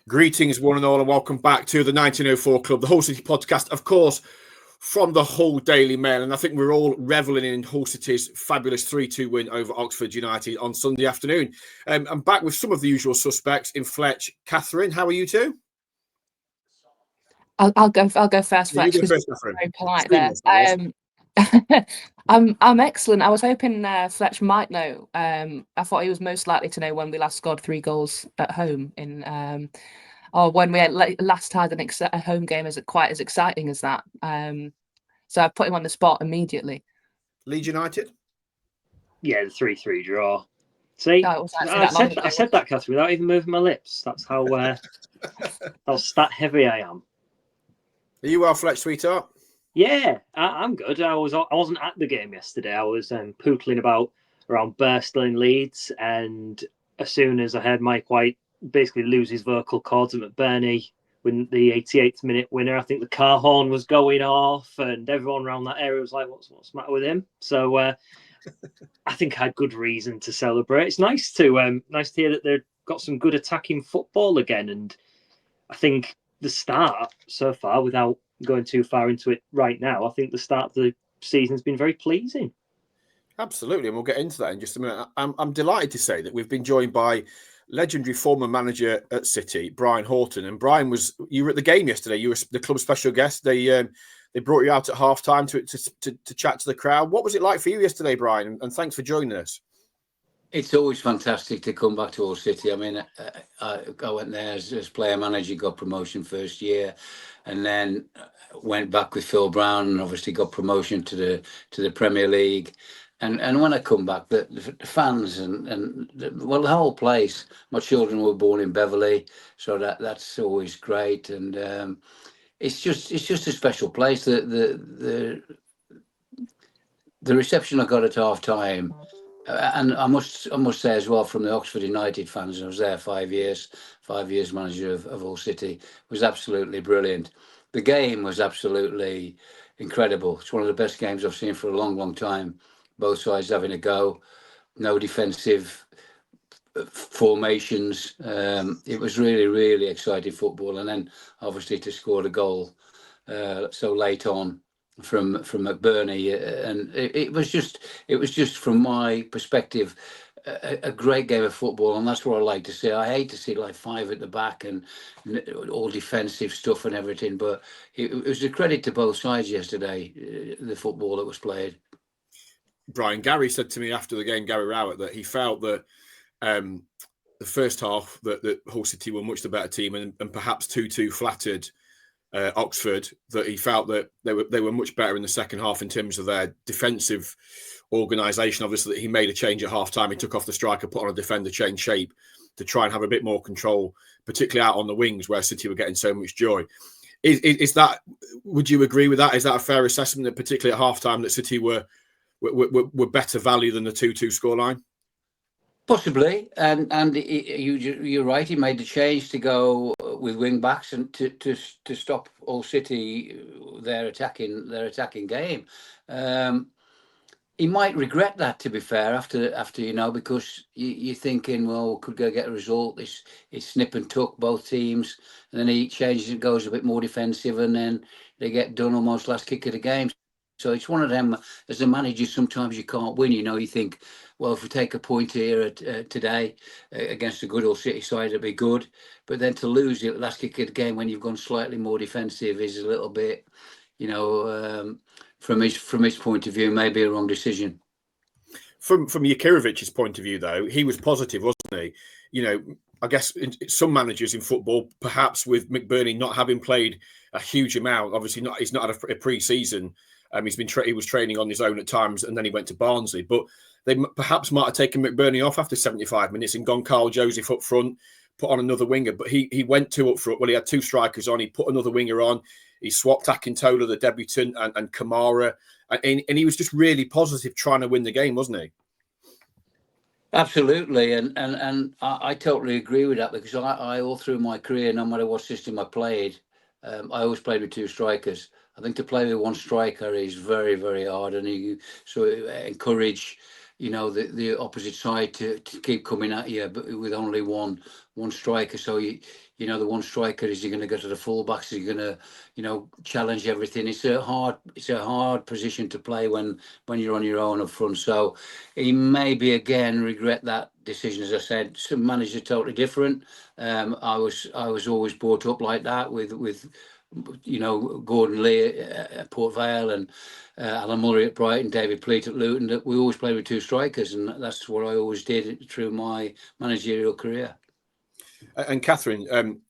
Greetings, one and all, and welcome back to the 1904 Club, the Hull City podcast, of course, from the Hull Daily Mail. And I think we're all revelling in Hull City's fabulous 3-2 win over Oxford United on Sunday afternoon. I'm back with some of the usual suspects in Fletch. Catherine, how are you two? I'll go first, Fletch, because you're very polite there. I'm excellent. I was hoping Fletch might know. I thought he was most likely to know when we last scored 3 goals at home or when we last had a home game quite as exciting as that. So I put him on the spot immediately. Leeds United? Yeah, the 3-3 draw. See, I said that, Catherine, without even moving my lips. That's how stat heavy I am. Are you well, Fletch, sweetheart? Yeah, I'm good. I wasn't at the game yesterday. I was pootling about around Birstall in Leeds, and as soon as I heard Mike White basically lose his vocal cords at McBurnie when the 88th minute winner, I think the car horn was going off, and everyone around that area was like, "What's the matter with him?" So I think I had good reason to celebrate. It's nice to hear that they've got some good attacking football again, and I think the start so far, without going too far into it right now, I think the start of the season has been very pleasing. Absolutely, and we'll get into that in just a minute. I'm delighted to say that we've been joined by legendary former manager at City, Brian Horton. And Brian, you were at the game yesterday. You were the club's special guest. They brought you out at half time to chat to the crowd. What was it like for you yesterday, Brian? And thanks for joining us. It's always fantastic to come back to Hull City. I mean, I went there as player manager, got promotion first year, and then went back with Phil Brown and obviously got promotion to the Premier League. And when I come back, the fans and the whole place. My children were born in Beverley, so that's always great. And it's just a special place. The reception I got at half time. And I must say as well, from the Oxford United fans, I was there 5 years manager of Hull City, was absolutely brilliant. The game was absolutely incredible. It's one of the best games I've seen for a long, long time. Both sides having a go, no defensive formations. It was really, really exciting football. And then obviously to score the goal so late on from McBurnie, and it was just from my perspective a great game of football, and that's what I like to see. I hate to see like 5 at the back and all defensive stuff and everything, but it was a credit to both sides yesterday, the football that was played. Brian, Gary said to me after the game, Gary Rowett, that he felt that the first half that Hull City were much the better team, and perhaps 2-2 flattered Oxford, that he felt that they were much better in the second half in terms of their defensive organisation. Obviously, that he made a change at half time. He took off the striker, put on a defender, changed shape to try and have a bit more control, particularly out on the wings where City were getting so much joy. Is that? Would you agree with that? Is that a fair assessment, that particularly at half time that City were better value than the 2-2 scoreline? Possibly, and you're right. He made the change to go with wing backs and to stop Hull City their attacking game. He might regret that, to be fair, after because you're thinking, well, could go get a result. It's snip and tuck both teams, and then he changes and goes a bit more defensive, and then they get done almost last kick of the game. So it's one of them, as a manager, sometimes you can't win. You think, well, if we take a point here today against a good Hull City side, it'd be good. But then to lose it last kick of the game when you've gone slightly more defensive is a little bit, from his point of view, maybe a wrong decision. From Jakirovic's point of view, though, he was positive, wasn't he? I guess some managers in football, perhaps with McBurnie not having played a huge amount, obviously he's not had a pre-season. He was training on his own at times, and then he went to Barnsley. But they perhaps might have taken McBurnie off after 75 minutes and gone Carl Joseph up front, put on another winger. But he went 2 up front. Well, he had 2 strikers on. He put another winger on. He swapped Akintola, the debutant, and Kamara. And he was just really positive trying to win the game, wasn't he? Absolutely. And I totally agree with that, because I all through my career, no matter what system I played, I always played with 2 strikers. I think to play with 1 striker is very, very hard, and you encourage the opposite side to keep coming at you, but with only one striker. So the one striker, is he going to go to the fullbacks? Is he going to challenge everything? It's a hard position to play when you're on your own up front. So he maybe again regret that decision. As I said, some managers are totally different. I was always brought up like that with Gordon Lee at Port Vale and Alan Murray at Brighton, David Pleat at Luton, that we always played with two strikers, and that's what I always did through my managerial career. And Catherine,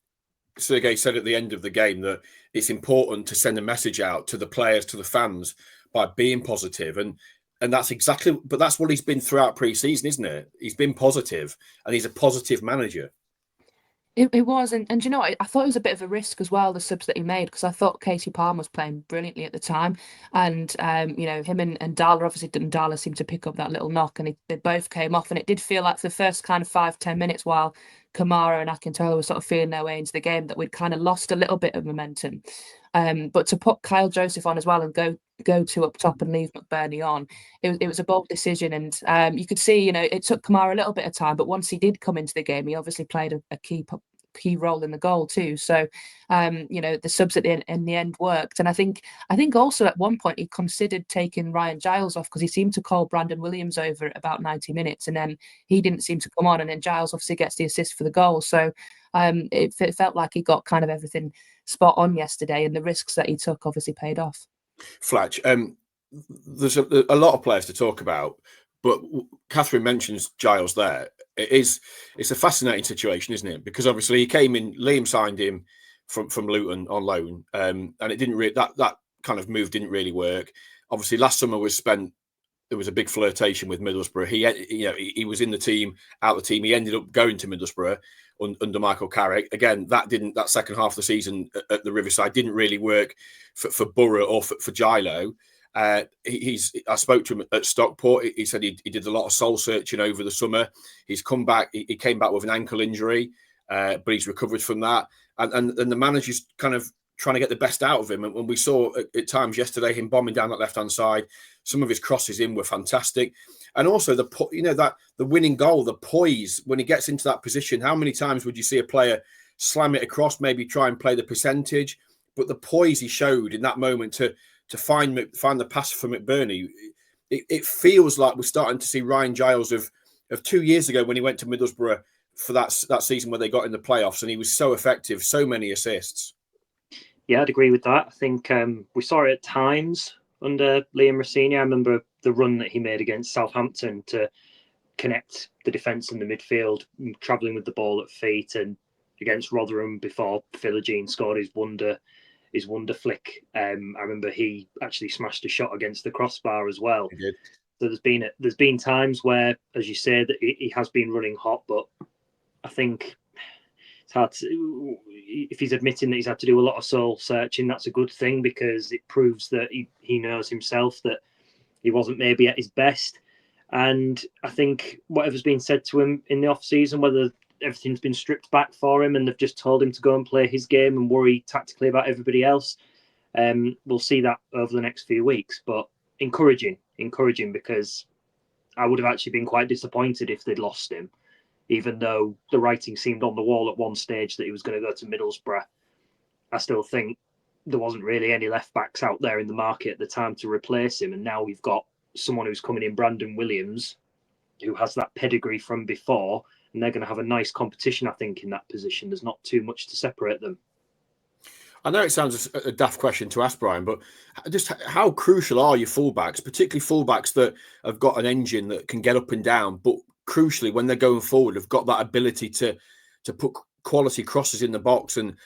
Sergei said at the end of the game that it's important to send a message out to the players, to the fans, by being positive, and that's exactly. But that's what he's been throughout pre-season, isn't it? He's been positive, and he's a positive manager. It was, and you know, I thought it was a bit of a risk as well, the subs that he made, because I thought Casey Palmer was playing brilliantly at the time, and him and Darla, obviously Darla seemed to pick up that little knock, and they both came off, and it did feel like the first kind of 5-10 minutes while Kamara and Akintola were sort of feeling their way into the game that we'd kind of lost a little bit of momentum. But to put Kyle Joseph on as well and go to up top and leave McBurnie on, it was a bold decision, and you could see, it took Kamara a little bit of time, but once he did come into the game, he obviously played a key role in the goal too. So the subs in the end worked, and I think also at one point he considered taking Ryan Giles off because he seemed to call Brandon Williams over at about 90 minutes, and then he didn't seem to come on, and then Giles obviously gets the assist for the goal. So it felt like he got kind of everything spot on yesterday, and the risks that he took obviously paid off. Fletch, there's a lot of players to talk about, but Catherine mentions Giles there. It's a fascinating situation, isn't it? Because obviously he came in, Liam signed him from Luton on loan, and it didn't really that kind of move didn't really work. Obviously, last summer there was a big flirtation with Middlesbrough. He was in the team, out the team. He ended up going to Middlesbrough under Michael Carrick. Again, that second half of the season at the Riverside didn't really work for Borough or for Gilo. I spoke to him at Stockport. He said he did a lot of soul searching over the summer. He's come back. He came back with an ankle injury, but he's recovered from that. And the manager's kind of trying to get the best out of him. And when we saw at times yesterday him bombing down that left-hand side, some of his crosses in were fantastic. And also the winning goal, the poise when he gets into that position. How many times would you see a player slam it across, maybe try and play the percentage? But the poise he showed in that moment to find the pass for McBurnie, it feels like we're starting to see Ryan Giles of 2 years ago when he went to Middlesbrough for that season where they got in the playoffs, and he was so effective, so many assists. Yeah, I'd agree with that. I think we saw it at times under Liam Rossini. I remember the run that he made against Southampton to connect the defence and the midfield, travelling with the ball at feet, and against Rotherham before Philogene scored his wonder flick. I remember he actually smashed a shot against the crossbar as well. He did. So there's been times where, as you say, that he has been running hot, but I think it's hard to, if he's admitting that he's had to do a lot of soul searching, that's a good thing, because it proves that he knows himself that he wasn't maybe at his best. And I think whatever's been said to him in the off season, whether everything's been stripped back for him and they've just told him to go and play his game and worry tactically about everybody else, we'll see that over the next few weeks. But encouraging, because I would have actually been quite disappointed if they'd lost him, even though the writing seemed on the wall at one stage that he was going to go to Middlesbrough. I still think there wasn't really any left backs out there in the market at the time to replace him, and now we've got someone who's coming in, Brandon Williams, who has that pedigree from before, and they're going to have a nice competition, I think, in that position. There's not too much to separate them. I know it sounds a daft question to ask, Brian, but just how crucial are your fullbacks, particularly fullbacks that have got an engine that can get up and down, but crucially, when they're going forward, have got that ability to put quality crosses in the box, and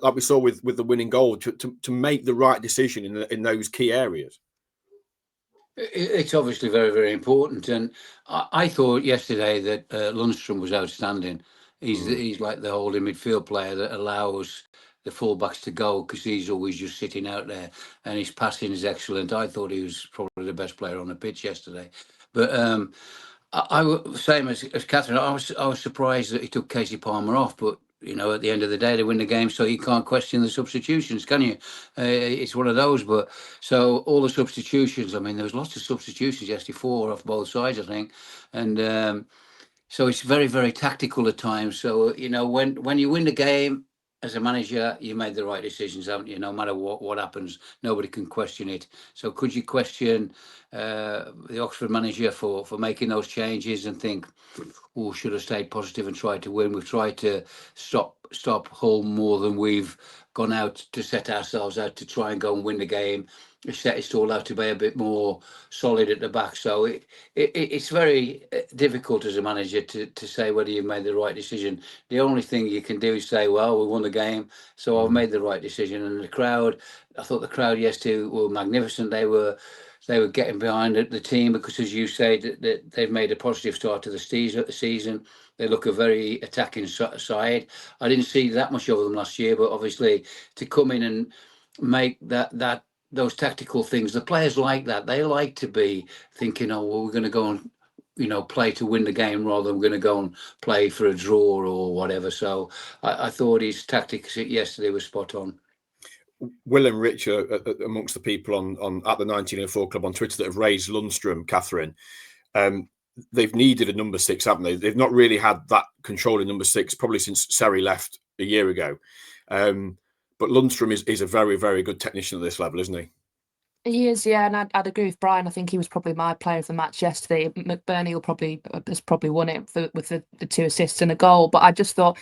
like we saw with the winning goal, to make the right decision in those key areas. It's obviously very, very important, and I thought yesterday that Lundstrom was outstanding. He's like the holding midfield player that allows the fullbacks to go, because he's always just sitting out there, and his passing is excellent. I thought he was probably the best player on the pitch yesterday. But I same as Catherine, I was surprised that he took Casey Palmer off, but at the end of the day, they win the game, so you can't question the substitutions, can you? It's one of those. But so all the substitutions, I mean, there was lots of substitutions yesterday, 4 off both sides, I think, and so it's very, very tactical at times. So when you win the game as a manager, you made the right decisions, haven't you? No matter what happens, nobody can question it. So could you question the Oxford manager for making those changes and think, oh, should have stayed positive and tried to win? We've tried to stop Hull more than we've gone out to set ourselves out to try and go and win the game. We set it all out to be a bit more solid at the back. So it's very difficult as a manager to say whether you've made the right decision. The only thing you can do is say, well, we won the game, so I've made the right decision. And the crowd, I thought the crowd yesterday were magnificent. They were getting behind the team because, as you say, that they've made a positive start to the season. They look a very attacking side. I didn't see that much of them last year, but obviously to come in and make those tactical things, the players like that. They like to be thinking, oh, well, we're going to go and play to win the game rather than we're going to go and play for a draw or whatever. So I thought his tactics yesterday were spot on. Will and Rich are amongst the people on at the 1904 Club on Twitter that have raised Lundstrom, Catherine. They've needed a number 6, haven't they? They've not really had that controlling number 6 probably since Seri left a year ago. But Lundstrom is a very, very good technician at this level, isn't he? He is, yeah, and I'd agree with Brian. I think he was probably my player of the match yesterday. McBurnie has probably won it with the 2 assists and a goal. But I just thought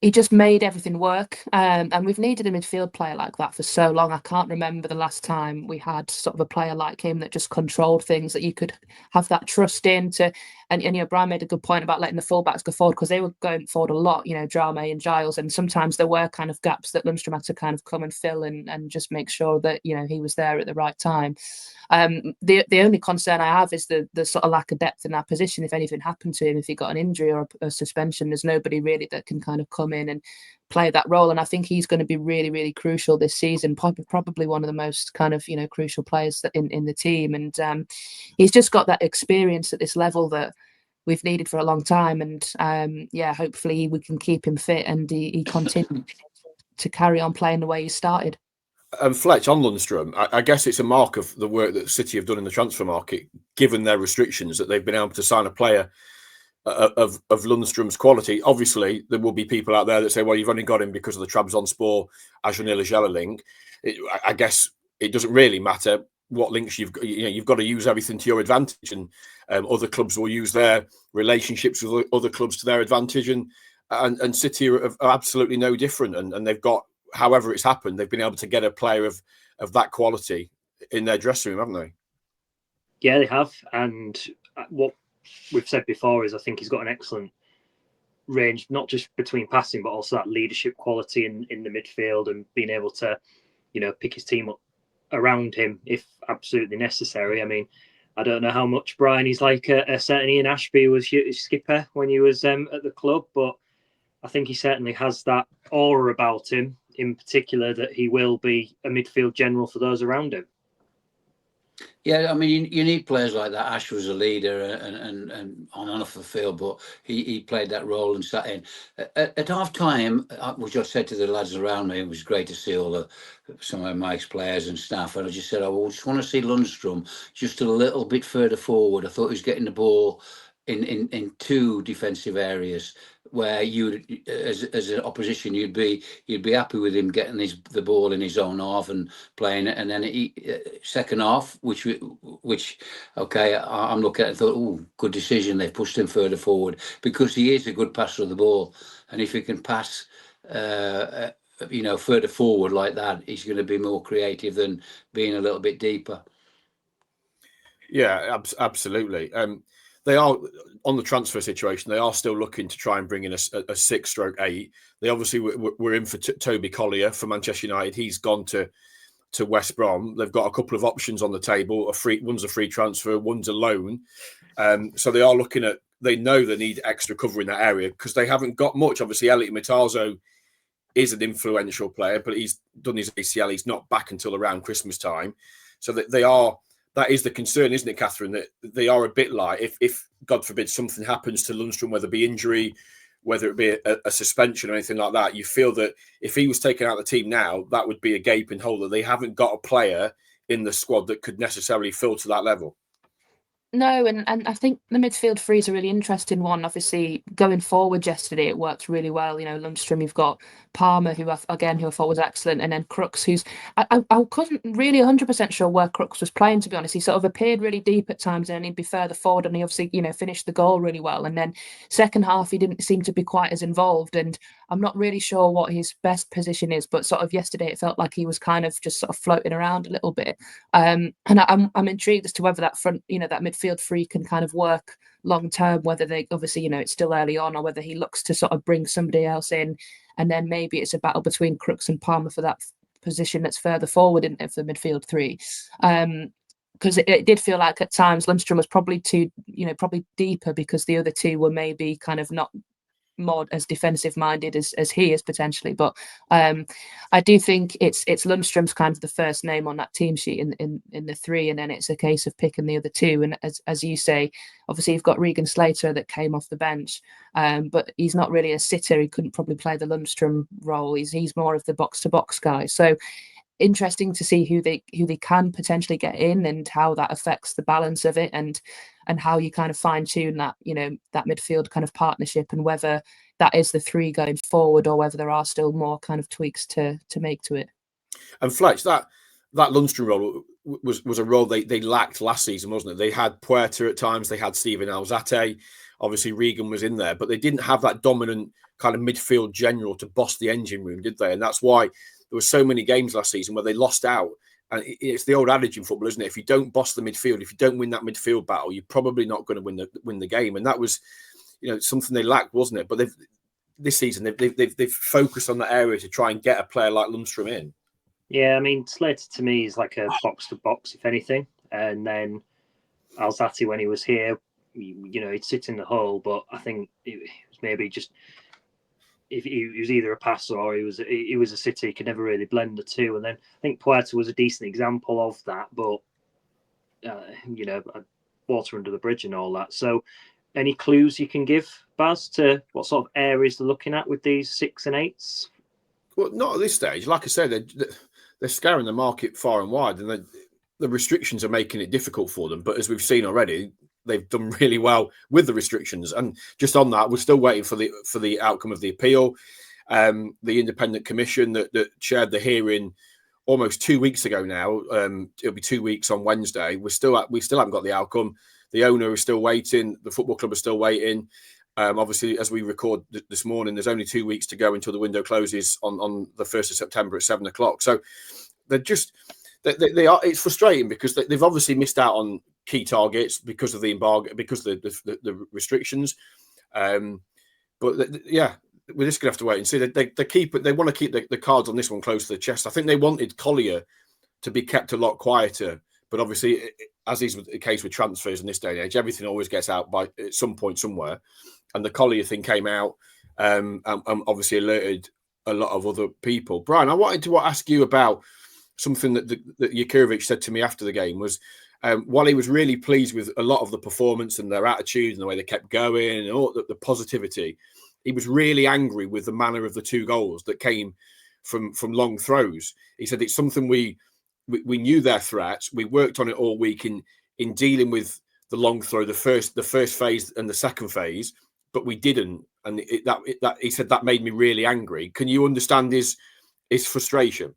he just made everything work. And we've needed a midfield player like that for so long. I can't remember the last time we had sort of a player like him that just controlled things, that you could have that trust in to. And Brian made a good point about letting the fullbacks go forward, because they were going forward a lot, Drame and Giles. And sometimes there were kind of gaps that Lundstrom had to kind of come and fill and just make sure that, he was there at the right time. The only concern I have is the sort of lack of depth in that position. If anything happened to him, if he got an injury or a suspension, there's nobody really that can kind of come in and play that role. And I think he's going to be really, really crucial this season. Probably one of the most kind of crucial players in the team. And he's just got that experience at this level that we've needed for a long time. And hopefully we can keep him fit and he continues to carry on playing the way he started. And Fletch, on Lundstrom, I guess it's a mark of the work that City have done in the transfer market, given their restrictions, that they've been able to sign a player of Lundstrom's quality. Obviously, there will be people out there that say, well, you've only got him because of the Trabzonspor Ajanil link. I guess it doesn't really matter what links you've got. You've got to use everything to your advantage, and other clubs will use their relationships with other clubs to their advantage, and City are absolutely no different, and they've got, however it's happened, they've been able to get a player of that quality in their dressing room, haven't they? Yeah, they have. And what we've said before is I think he's got an excellent range, not just between passing, but also that leadership quality in the midfield, and being able to, pick his team up around him if absolutely necessary. I mean, I don't know how much Brian he's like certain Ian Ashby was his skipper when he was at the club, but I think he certainly has that aura about him, in particular, that he will be a midfield general for those around him. Yeah, I mean, you need players like that. Ash was a leader and on and off the field, but he played that role and sat in. At half time, which I said to the lads around me, it was great to see some of Mike's players and staff, and I just said, I just want to see Lundstrom just a little bit further forward. I thought he was getting the ball in 2 defensive areas where you, as an opposition, you'd be happy with him getting the ball in his own half and playing it, and then second half, which okay, I'm looking at it and thought, oh, good decision, they've pushed him further forward, because he is a good passer of the ball, and if he can pass further forward like that, he's going to be more creative than being a little bit deeper. Yeah, absolutely. They are, on the transfer situation, they are still looking to try and bring in a 6/8. They obviously were in for Toby Collier for Manchester United. He's gone to West Brom. They've got a couple of options on the table. One's a free transfer, one's a loan. So they are looking at, they know they need extra cover in that area because they haven't got much. Obviously, Elliot Matazo is an influential player, but he's done his ACL. He's not back until around Christmas time. So that is the concern, isn't it, Catherine? That they are a bit like, if God forbid something happens to Lundstrom, whether it be injury, whether it be a suspension or anything like that, you feel that if he was taken out of the team now, that would be a gaping hole that they haven't got a player in the squad that could necessarily fill to that level. No, and I think the midfield three is a really interesting one. Obviously, going forward yesterday, it worked really well. You know, Lundstrom, you've got Palmer, who I thought was excellent, and then Crooks, who's I couldn't really 100% sure where Crooks was playing, to be honest. He sort of appeared really deep at times, and he'd be further forward, and he obviously, you know, finished the goal really well. And then second half, he didn't seem to be quite as involved, and I'm not really sure what his best position is, but sort of yesterday it felt like he was kind of just sort of floating around a little bit. And I'm intrigued as to whether that front, you know, that midfield three can kind of work long term, whether they obviously, you know, it's still early on, or whether he looks to sort of bring somebody else in, and then maybe it's a battle between Crooks and Palmer for that position that's further forward in the midfield three. Because it did feel like at times Lundstrom was probably probably deeper, because the other two were maybe kind of not more as defensive minded as he is potentially. But I do think it's Lundstrom's kind of the first name on that team sheet in the three, and then it's a case of picking the other two. And as you say, obviously you've got Regan Slater that came off the bench, but he's not really a sitter. He couldn't probably play the Lundstrom role. He's more of the box to box guy. So interesting to see who they can potentially get in, and how that affects the balance of it, and how you kind of fine tune that, you know, that midfield kind of partnership, and whether that is the three going forward, or whether there are still more kind of tweaks to make to it. And Fletch, that Lundstrom role was a role they lacked last season, wasn't it? They had Puerta at times, they had Steven Alzate, obviously Regan was in there, but they didn't have that dominant kind of midfield general to boss the engine room, did they? And that's why there were so many games last season where they lost out. And it's the old adage in football, isn't it? If you don't boss the midfield, if you don't win that midfield battle, you're probably not going to win the game. And that was, you know, something they lacked, wasn't it? But this season they've focused on that area to try and get a player like Lundstrom in. Yeah, I mean, Slater to me is like a box to box, if anything. And then Alzate, when he was here, you know, he'd sit in the hole, but I think it was maybe just, if he was either a passer or he was a sitter, he could never really blend the two. And then I think Puerta was a decent example of that, but you know, water under the bridge and all that. So any clues you can give, Baz, to what sort of areas they're looking at with these 6 and 8s? Well, not at this stage. Like I said, they're scouring the market far and wide, and the restrictions are making it difficult for them. But as we've seen already, they've done really well with the restrictions. And just on that, we're still waiting for the outcome of the appeal. The independent commission that chaired the hearing almost 2 weeks ago now. It'll be 2 weeks on Wednesday. We still haven't got the outcome. The owner is still waiting. The football club is still waiting. Obviously, as we record this morning, there's only 2 weeks to go until the window closes on the 1st of September at 7 o'clock. So they're just, they are. It's frustrating because they've obviously missed out on key targets because of the embargo, because of the restrictions. But yeah, we're just gonna have to wait and see. They want to keep the cards on this one close to the chest. I think they wanted Collier to be kept a lot quieter, but obviously, as is the case with transfers in this day and age, everything always gets out by at some point somewhere. And the Collier thing came out, and obviously alerted a lot of other people. Brian, I wanted to ask you about something that Jurkovic said to me after the game. Was while he was really pleased with a lot of the performance and their attitude and the way they kept going and all the positivity, he was really angry with the manner of the 2 goals that came from long throws. He said it's something we knew their threats. We worked on it all week in dealing with the long throw, the first phase and the second phase, but we didn't. And that he said that made me really angry. Can you understand his frustration?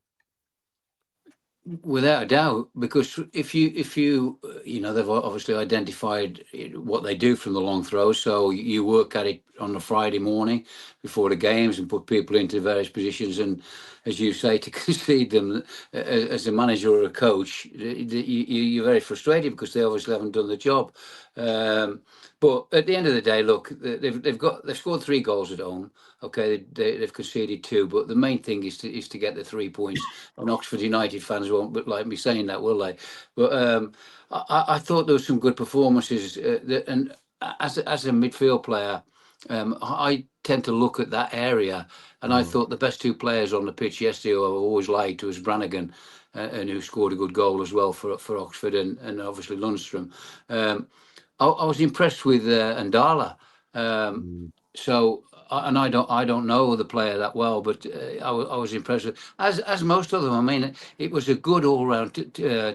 Without a doubt, because if you know, they've obviously identified what they do from the long throw, so you work at it on a Friday morning before the games and put people into various positions, and as you say, to concede them as a manager or a coach, you're very frustrated because they obviously haven't done the job. But at the end of the day, look, they've scored 3 goals at home. Okay, they've conceded 2, but the main thing is to get the 3 points. And Oxford United fans won't like me saying that, will they? But I thought there were some good performances, and as a midfield player, I tend to look at that area, and I thought the best 2 players on the pitch yesterday, who I've always liked, was Brannigan, and who scored a good goal as well for Oxford, and obviously Lundstrom. I was impressed with Ndala. So and I don't know the player that well, but I was impressed with, as most of them. I mean, it was a good all round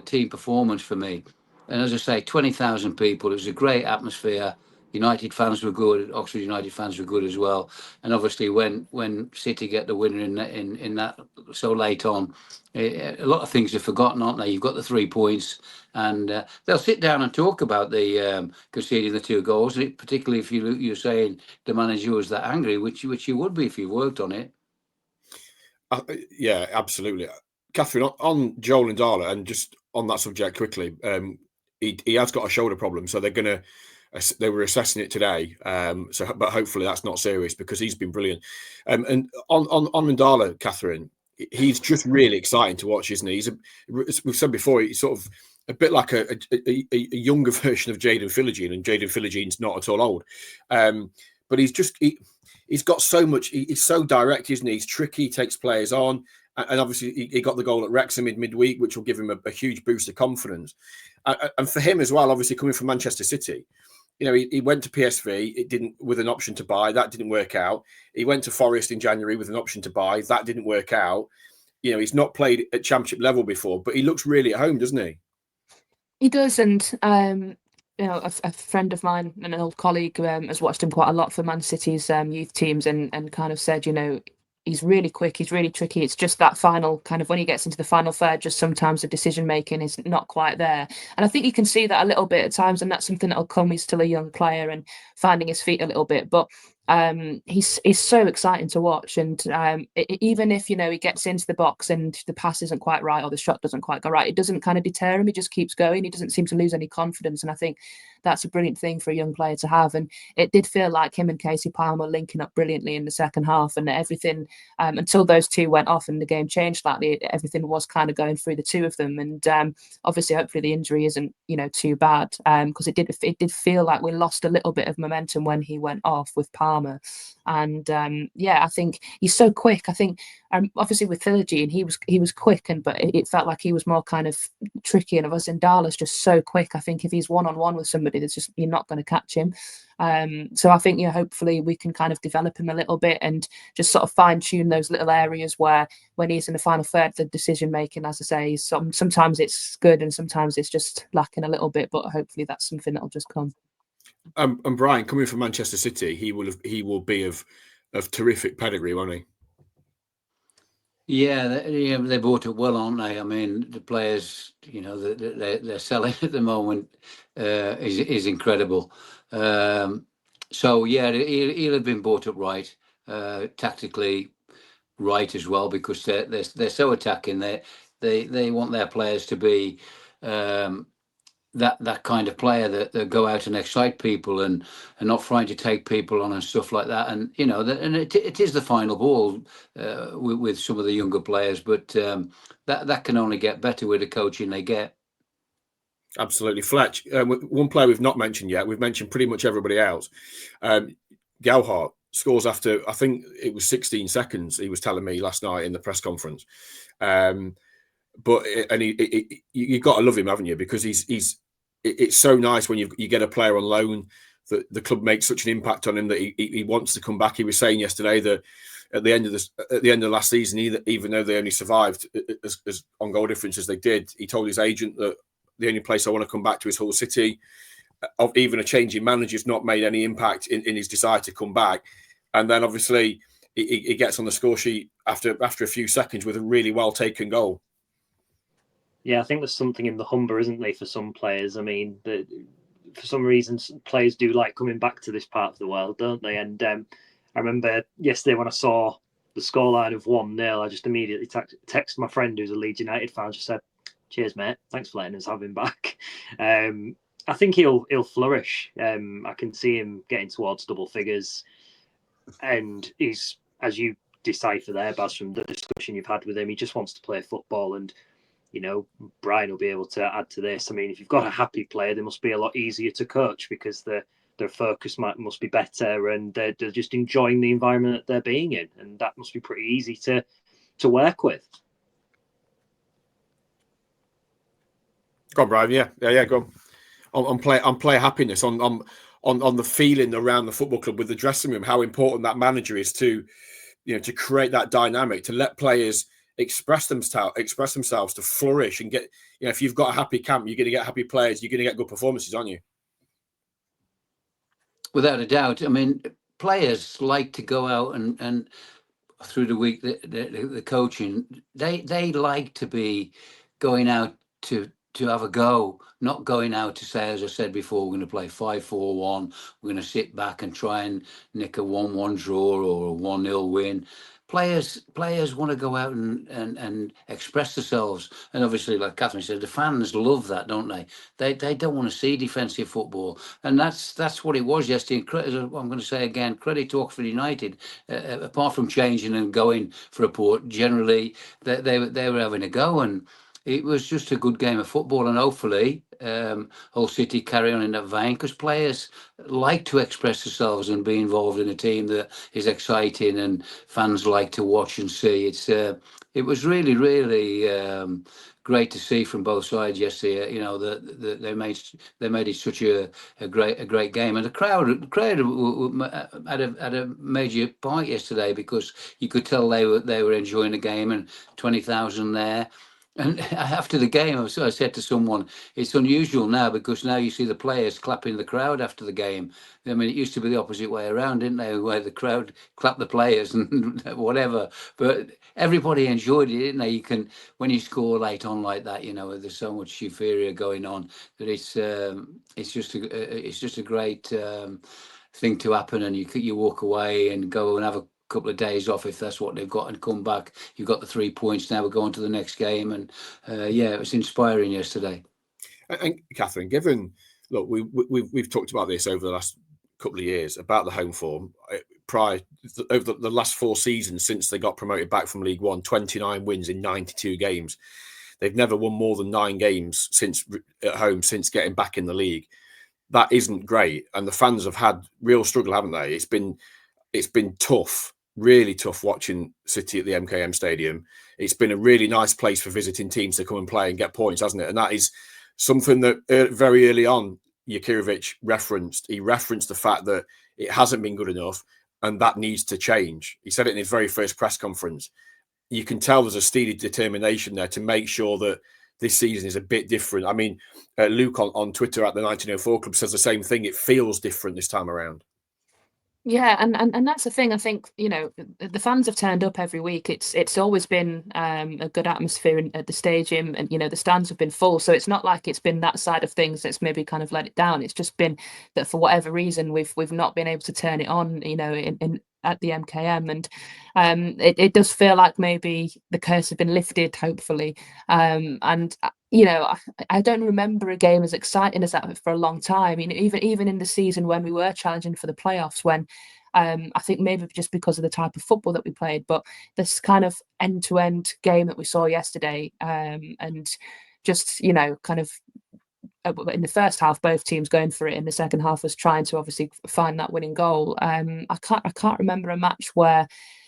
team performance for me. And as I say, 20,000 people. It was a great atmosphere. United fans were good. Oxford United fans were good as well. And obviously, when City get the winner in that so late on, a lot of things are forgotten, aren't they? You've got the 3 points, and they'll sit down and talk about the conceding the 2 goals. Particularly if you're saying the manager was that angry, which you would be if you worked on it. Yeah, absolutely. Catherine, on Joel and Darla, and just on that subject quickly, he has got a shoulder problem, so they were assessing it today. But hopefully that's not serious because he's been brilliant. And on Mandala, Catherine, he's just really exciting to watch, isn't he? As we've said before, he's sort of a bit like a younger version of Jayden Philogene, and Jayden Philogene's not at all old. But he's got so much. He's so direct, isn't he? He's tricky. He takes players on, and obviously he got the goal at Wrexham in midweek, which will give him a huge boost of confidence. And for him as well, obviously coming from Manchester City, you know, he went to PSV. It didn't, with an option to buy. That didn't work out. He went to Forest in January with an option to buy. That didn't work out. You know, he's not played at Championship level before, but he looks really at home, doesn't he? He does, and you know, a friend of mine and an old colleague has watched him quite a lot for Man City's youth teams, and kind of said, you know, he's really quick, he's really tricky. It's just that final kind of when he gets into the final third, just sometimes the decision making is not quite there. And I think you can see that a little bit at times, and that's something that'll come. He's still a young player and finding his feet a little bit, but he's so exciting to watch. And even if, you know, he gets into the box and the pass isn't quite right or the shot doesn't quite go right, it doesn't kind of deter him. He just keeps going. He doesn't seem to lose any confidence, and I think that's a brilliant thing for a young player to have. And it did feel like him and Casey Palmer linking up brilliantly in the second half, and everything until those two went off and the game changed slightly, everything was kind of going through the two of them. And obviously, hopefully the injury isn't, you know, too bad, because it did feel like we lost a little bit of momentum when he went off with Palmer. And yeah, I think he's so quick. I think obviously with Philogene, he was quick, but it felt like he was more kind of tricky. And of us, Ndala's just so quick. I think if he's one-on-one with somebody, that's just, you're not going to catch him. So I think, yeah, hopefully we can kind of develop him a little bit and just sort of fine tune those little areas where when he's in the final third, the decision making, as I say, sometimes it's good and sometimes it's just lacking a little bit. But hopefully that's something that'll just come. And Brian, coming from Manchester City, he will be of terrific pedigree, won't he? Yeah, they bought it well, aren't they? I mean, the players, you know, they're selling at the moment is incredible. So yeah, he'll have been bought up right, tactically right as well, because they're so attacking. They want their players to be that kind of player that go out and excite people and not trying to take people on and stuff like that. And you know, and it is the final ball with some of the younger players, but that can only get better with the coaching they get. Absolutely. Fletch, one player we've not mentioned yet. We've mentioned pretty much everybody else. Gelhardt scores after, I think it was 16 seconds, he was telling me last night in the press conference. But you've got to love him, haven't you? Because it's so nice when you get a player on loan that the club makes such an impact on him that he wants to come back. He was saying yesterday that at the end of last season, even though they only survived as on goal difference as they did, he told his agent that the only place I want to come back to is Hull City. Of even a change in manager's not made any impact in his desire to come back. And then obviously he gets on the score sheet after a few seconds with a really well taken goal. Yeah, I think there's something in the Humber, isn't there, for some players? I mean, for some reason, players do like coming back to this part of the world, don't they? And I remember yesterday when I saw the scoreline of 1-0, I just immediately texted my friend who's a Leeds United fan, just said, "Cheers, mate. Thanks for letting us have him back." I think he'll flourish. I can see him getting towards double figures, and he's, as you decipher there, Baz, from the discussion you've had with him, he just wants to play football. And you know, Brian will be able to add to this. I mean, if you've got a happy player, they must be a lot easier to coach because their focus must be better, and they're just enjoying the environment that they're being in, and that must be pretty easy to work with. Go on, Brian. Yeah. Go on. On player happiness, on on the feeling around the football club with the dressing room, how important that manager is to, to create that dynamic, to let players express themselves, to flourish and get, if you've got a happy camp, you're going to get happy players, you're going to get good performances, aren't you? Without a doubt. I mean, players like to go out and through the week, the coaching, they like to be going out to have a go, not going out to say, as I said before, we're going to play 5-4-1, we're going to sit back and try and nick a 1-1 draw or a 1-0 win. Players want to go out and express themselves, and obviously, like Catherine said, the fans love that, don't they? They don't want to see defensive football, and that's what it was yesterday. I'm going to say again, credit to Oxford United. Apart from changing and going for a port, generally they were having a go, and it was just a good game of football, and hopefully Hull City carry on in that vein, because players like to express themselves and be involved in a team that is exciting and fans like to watch and see. It was really great to see from both sides yesterday. That they made it such a great game, and the crowd had a major part yesterday, because you could tell they were enjoying the game, and 20,000 there. And after the game, I said to someone, it's unusual now, because now you see the players clapping the crowd after the game. I mean, it used to be the opposite way around, didn't they? Where the crowd clapped the players and whatever. But everybody enjoyed it, didn't they? You can, when you score late on like that, there's so much euphoria going on that it's just a great thing to happen, and you walk away and go and have a couple of days off if that's what they've got, and come back. You've got the 3 points now. We're going to the next game, and it was inspiring yesterday. And Catherine, we've talked about this over the last couple of years about the home form. Over the last 4 seasons since they got promoted back from League One, 29 wins in 92 games. They've never won more than 9 games at home since getting back in the league. That isn't great, and the fans have had real struggle, haven't they? It's been tough. Really tough watching City at the MKM Stadium. It's been a really nice place for visiting teams to come and play and get points, hasn't it? And that is something that very early on, Jakirovic referenced. He referenced the fact that it hasn't been good enough, and that needs to change. He said it in his very first press conference. You can tell there's a steely determination there to make sure that this season is a bit different. I mean, Luke on Twitter at the 1904 Club says the same thing. It feels different this time around. Yeah, and that's the thing. I think, the fans have turned up every week. It's always been a good atmosphere at the stadium, and the stands have been full. So it's not like it's been that side of things that's maybe kind of let it down. It's just been that for whatever reason we've not been able to turn it on, in at the MKM, and it does feel like maybe the curse has been lifted, hopefully. And I don't remember a game as exciting as that for a long time. Even in the season when we were challenging for the playoffs, when I think maybe just because of the type of football that we played, but this kind of end-to-end game that we saw yesterday, and just kind of in the first half, both teams going for it. In the second half, was trying to obviously find that winning goal. I can't remember a match where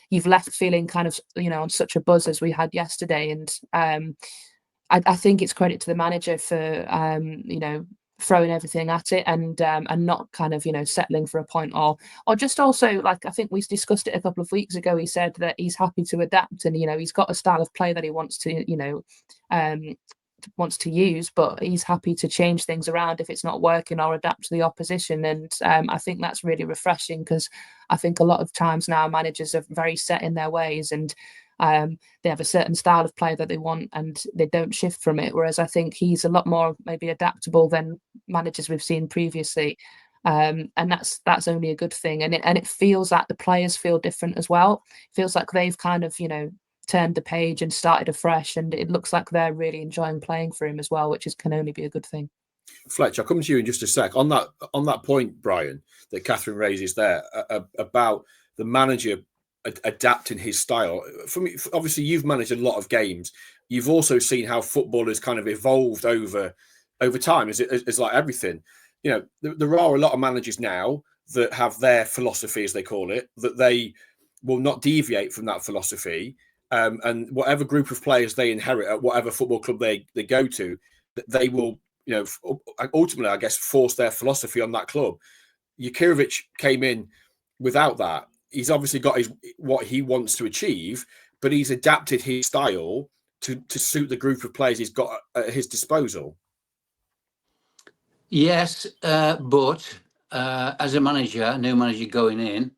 you've left feeling kind of on such a buzz as we had yesterday, and I think it's credit to the manager for throwing everything at it, and not kind of settling for a point, or just also, like, I think we discussed it a couple of weeks ago. He said that he's happy to adapt, and he's got a style of play that he wants to use, but he's happy to change things around if it's not working, or adapt to the opposition. And I think that's really refreshing, because I think a lot of times now managers are very set in their ways, and they have a certain style of play that they want, and they don't shift from it. Whereas I think he's a lot more maybe adaptable than managers we've seen previously, and that's only a good thing. And it feels like the players feel different as well. It feels like they've kind of turned the page and started afresh, and it looks like they're really enjoying playing for him as well, which can only be a good thing. Fletch, I'll come to you in just a sec on that point, Brian, that Catherine raises there about the manager adapting his style. For me, obviously, you've managed a lot of games. You've also seen how football has kind of evolved over time. It's like everything. There are a lot of managers now that have their philosophy, as they call it, that they will not deviate from that philosophy. And whatever group of players they inherit at whatever football club they go to, they will, ultimately, I guess, force their philosophy on that club. Jurkovic came in without that. He's obviously got what he wants to achieve, but he's adapted his style to suit the group of players he's got at his disposal. Yes, but as a new manager going in,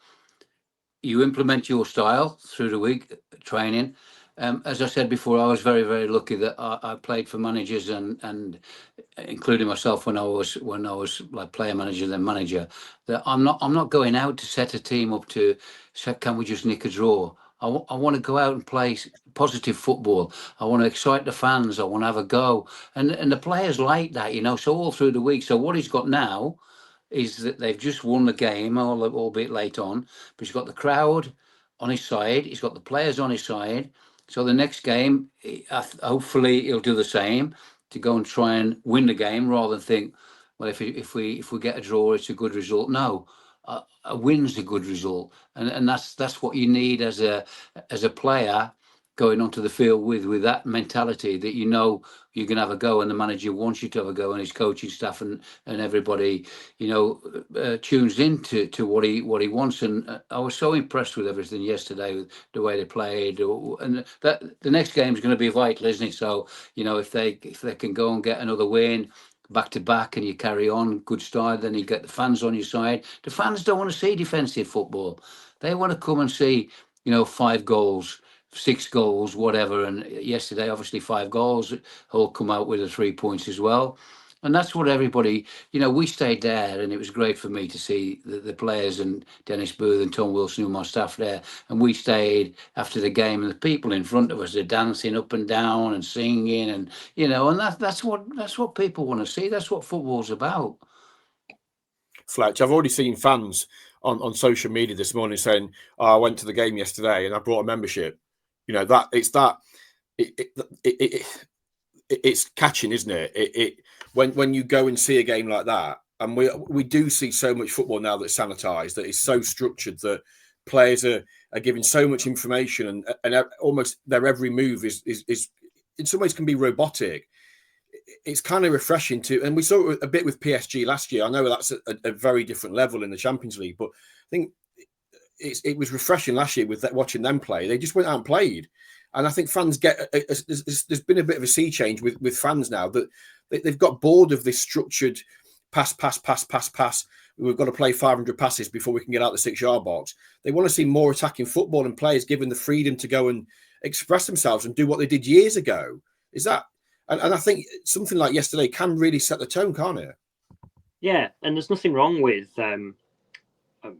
you implement your style through the week training. As I said before, I was very, very lucky that I played for managers and including myself when I was like player manager then manager. That I'm not going out to set a team up to say, can we just nick a draw? I want to go out and play positive football. I want to excite the fans. I want to have a go, and the players like that, So all through the week. So what he's got now is that they've just won the game, albeit late on, but he's got the crowd on his side. He's got the players on his side. So the next game, hopefully he'll do the same to go and try and win the game rather than think, well, if we get a draw, it's a good result. No, a win's a good result, and that's what you need as a player going onto the field with that mentality that you're going to have a go, and the manager wants you to have a go, and his coaching staff and everybody tunes in to what he wants. And I was so impressed with everything yesterday, with the way they played, and that the next game is going to be vital, isn't it? So if they can go and get another win back to back and you carry on good style, then you get the fans on your side. The fans don't want to see defensive football. They want to come and see 5 goals, 6 goals, whatever. And yesterday, obviously 5 goals, all come out with the 3 points as well. And that's what everybody, we stayed there, and it was great for me to see the players and Dennis Booth and Tom Wilson, who were my staff there. And we stayed after the game, and the people in front of us are dancing up and down and singing, and and that's what people want to see. That's what football's about. Fletch, I've already seen fans on social media this morning saying, I went to the game yesterday and I brought a membership. It's catching, isn't it? When you go and see a game like that, and we do see so much football now that's sanitized, that is so structured that players are given so much information, and almost their every move is in some ways can be robotic. It's kind of refreshing and we saw it a bit with PSG last year. I know that's a very different level in the Champions League, but I think it was refreshing last year with watching them play. They just went out and played. And I think fans there's been a bit of a sea change with fans now, that they've got bored of this structured pass. We've got to play 500 passes before we can get out the 6-yard box. They want to see more attacking football and players given the freedom to go and express themselves and do what they did years ago. And I think something like yesterday can really set the tone, can't it? Yeah, and there's nothing wrong with, I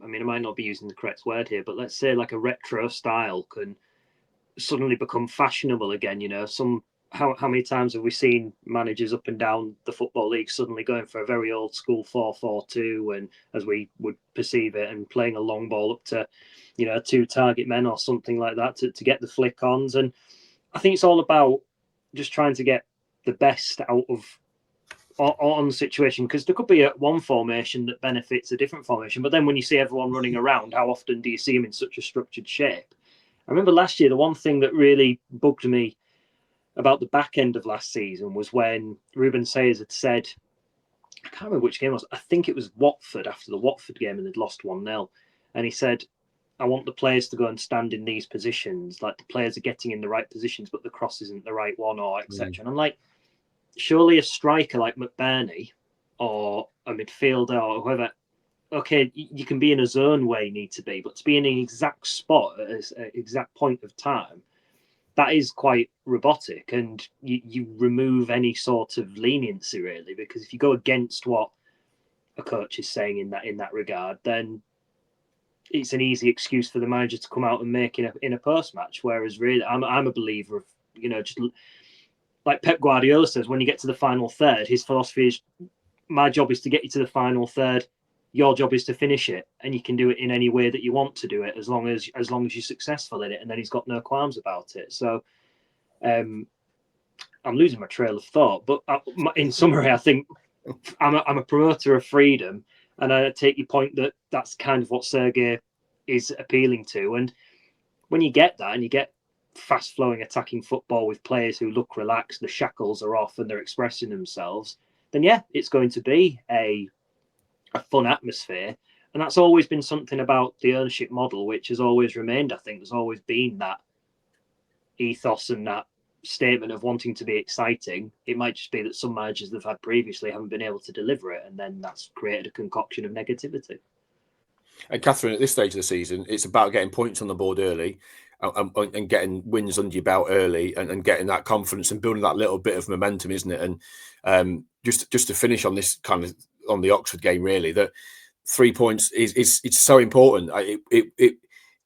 might not be using the correct word here, but let's say like a retro style can suddenly become fashionable again. How many times have we seen managers up and down the Football League suddenly going for a very old school 4-4-2, and as we would perceive it, and playing a long ball up to 2 target men or something like that to get the flick ons. And I think it's all about just trying to get the best out of on the situation, because there could be one formation that benefits a different formation, but then when you see everyone running around, how often do you see them in such a structured shape? I remember last year, the one thing that really bugged me about the back end of last season was when Ruben Sayers had said, I can't remember which game it was, I think it was Watford, after the Watford game, and they'd lost 1-0, and he said, I want the players to go and stand in these positions, like the players are getting in the right positions, but the cross isn't the right one, or etc. And I'm like, surely a striker like McBurnie or a midfielder or whoever, okay, you can be in a zone where you need to be, but to be in an exact spot at an exact point of time, that is quite robotic, and you remove any sort of leniency, really, because if you go against what a coach is saying in that regard, then it's an easy excuse for the manager to come out and make in a post match. Whereas really, I'm a believer of just like Pep Guardiola says, when you get to the final third, his philosophy is, my job is to get you to the final third. Your job is to finish it, and you can do it in any way that you want to do it, as long as you're successful in it. And then he's got no qualms about it. So, I'm losing my trail of thought, but in summary, I think I'm a promoter of freedom. And I take your point that that's kind of what Sergei is appealing to. And when you get that, and you get fast-flowing attacking football with players who look relaxed, the shackles are off and they're expressing themselves, then yeah, it's going to be a fun atmosphere. And that's always been something about the ownership model, which has always remained. I think there's always been that ethos and that statement of wanting to be exciting. It might just be that some managers they've had previously haven't been able to deliver it, and then that's created a concoction of negativity. And Catherine, at this stage of the season, it's about getting points on the board early and getting wins under your belt early and getting that confidence and building that little bit of momentum, isn't it? And just to finish on this kind of on the Oxford game, really, that 3 points is it's so important.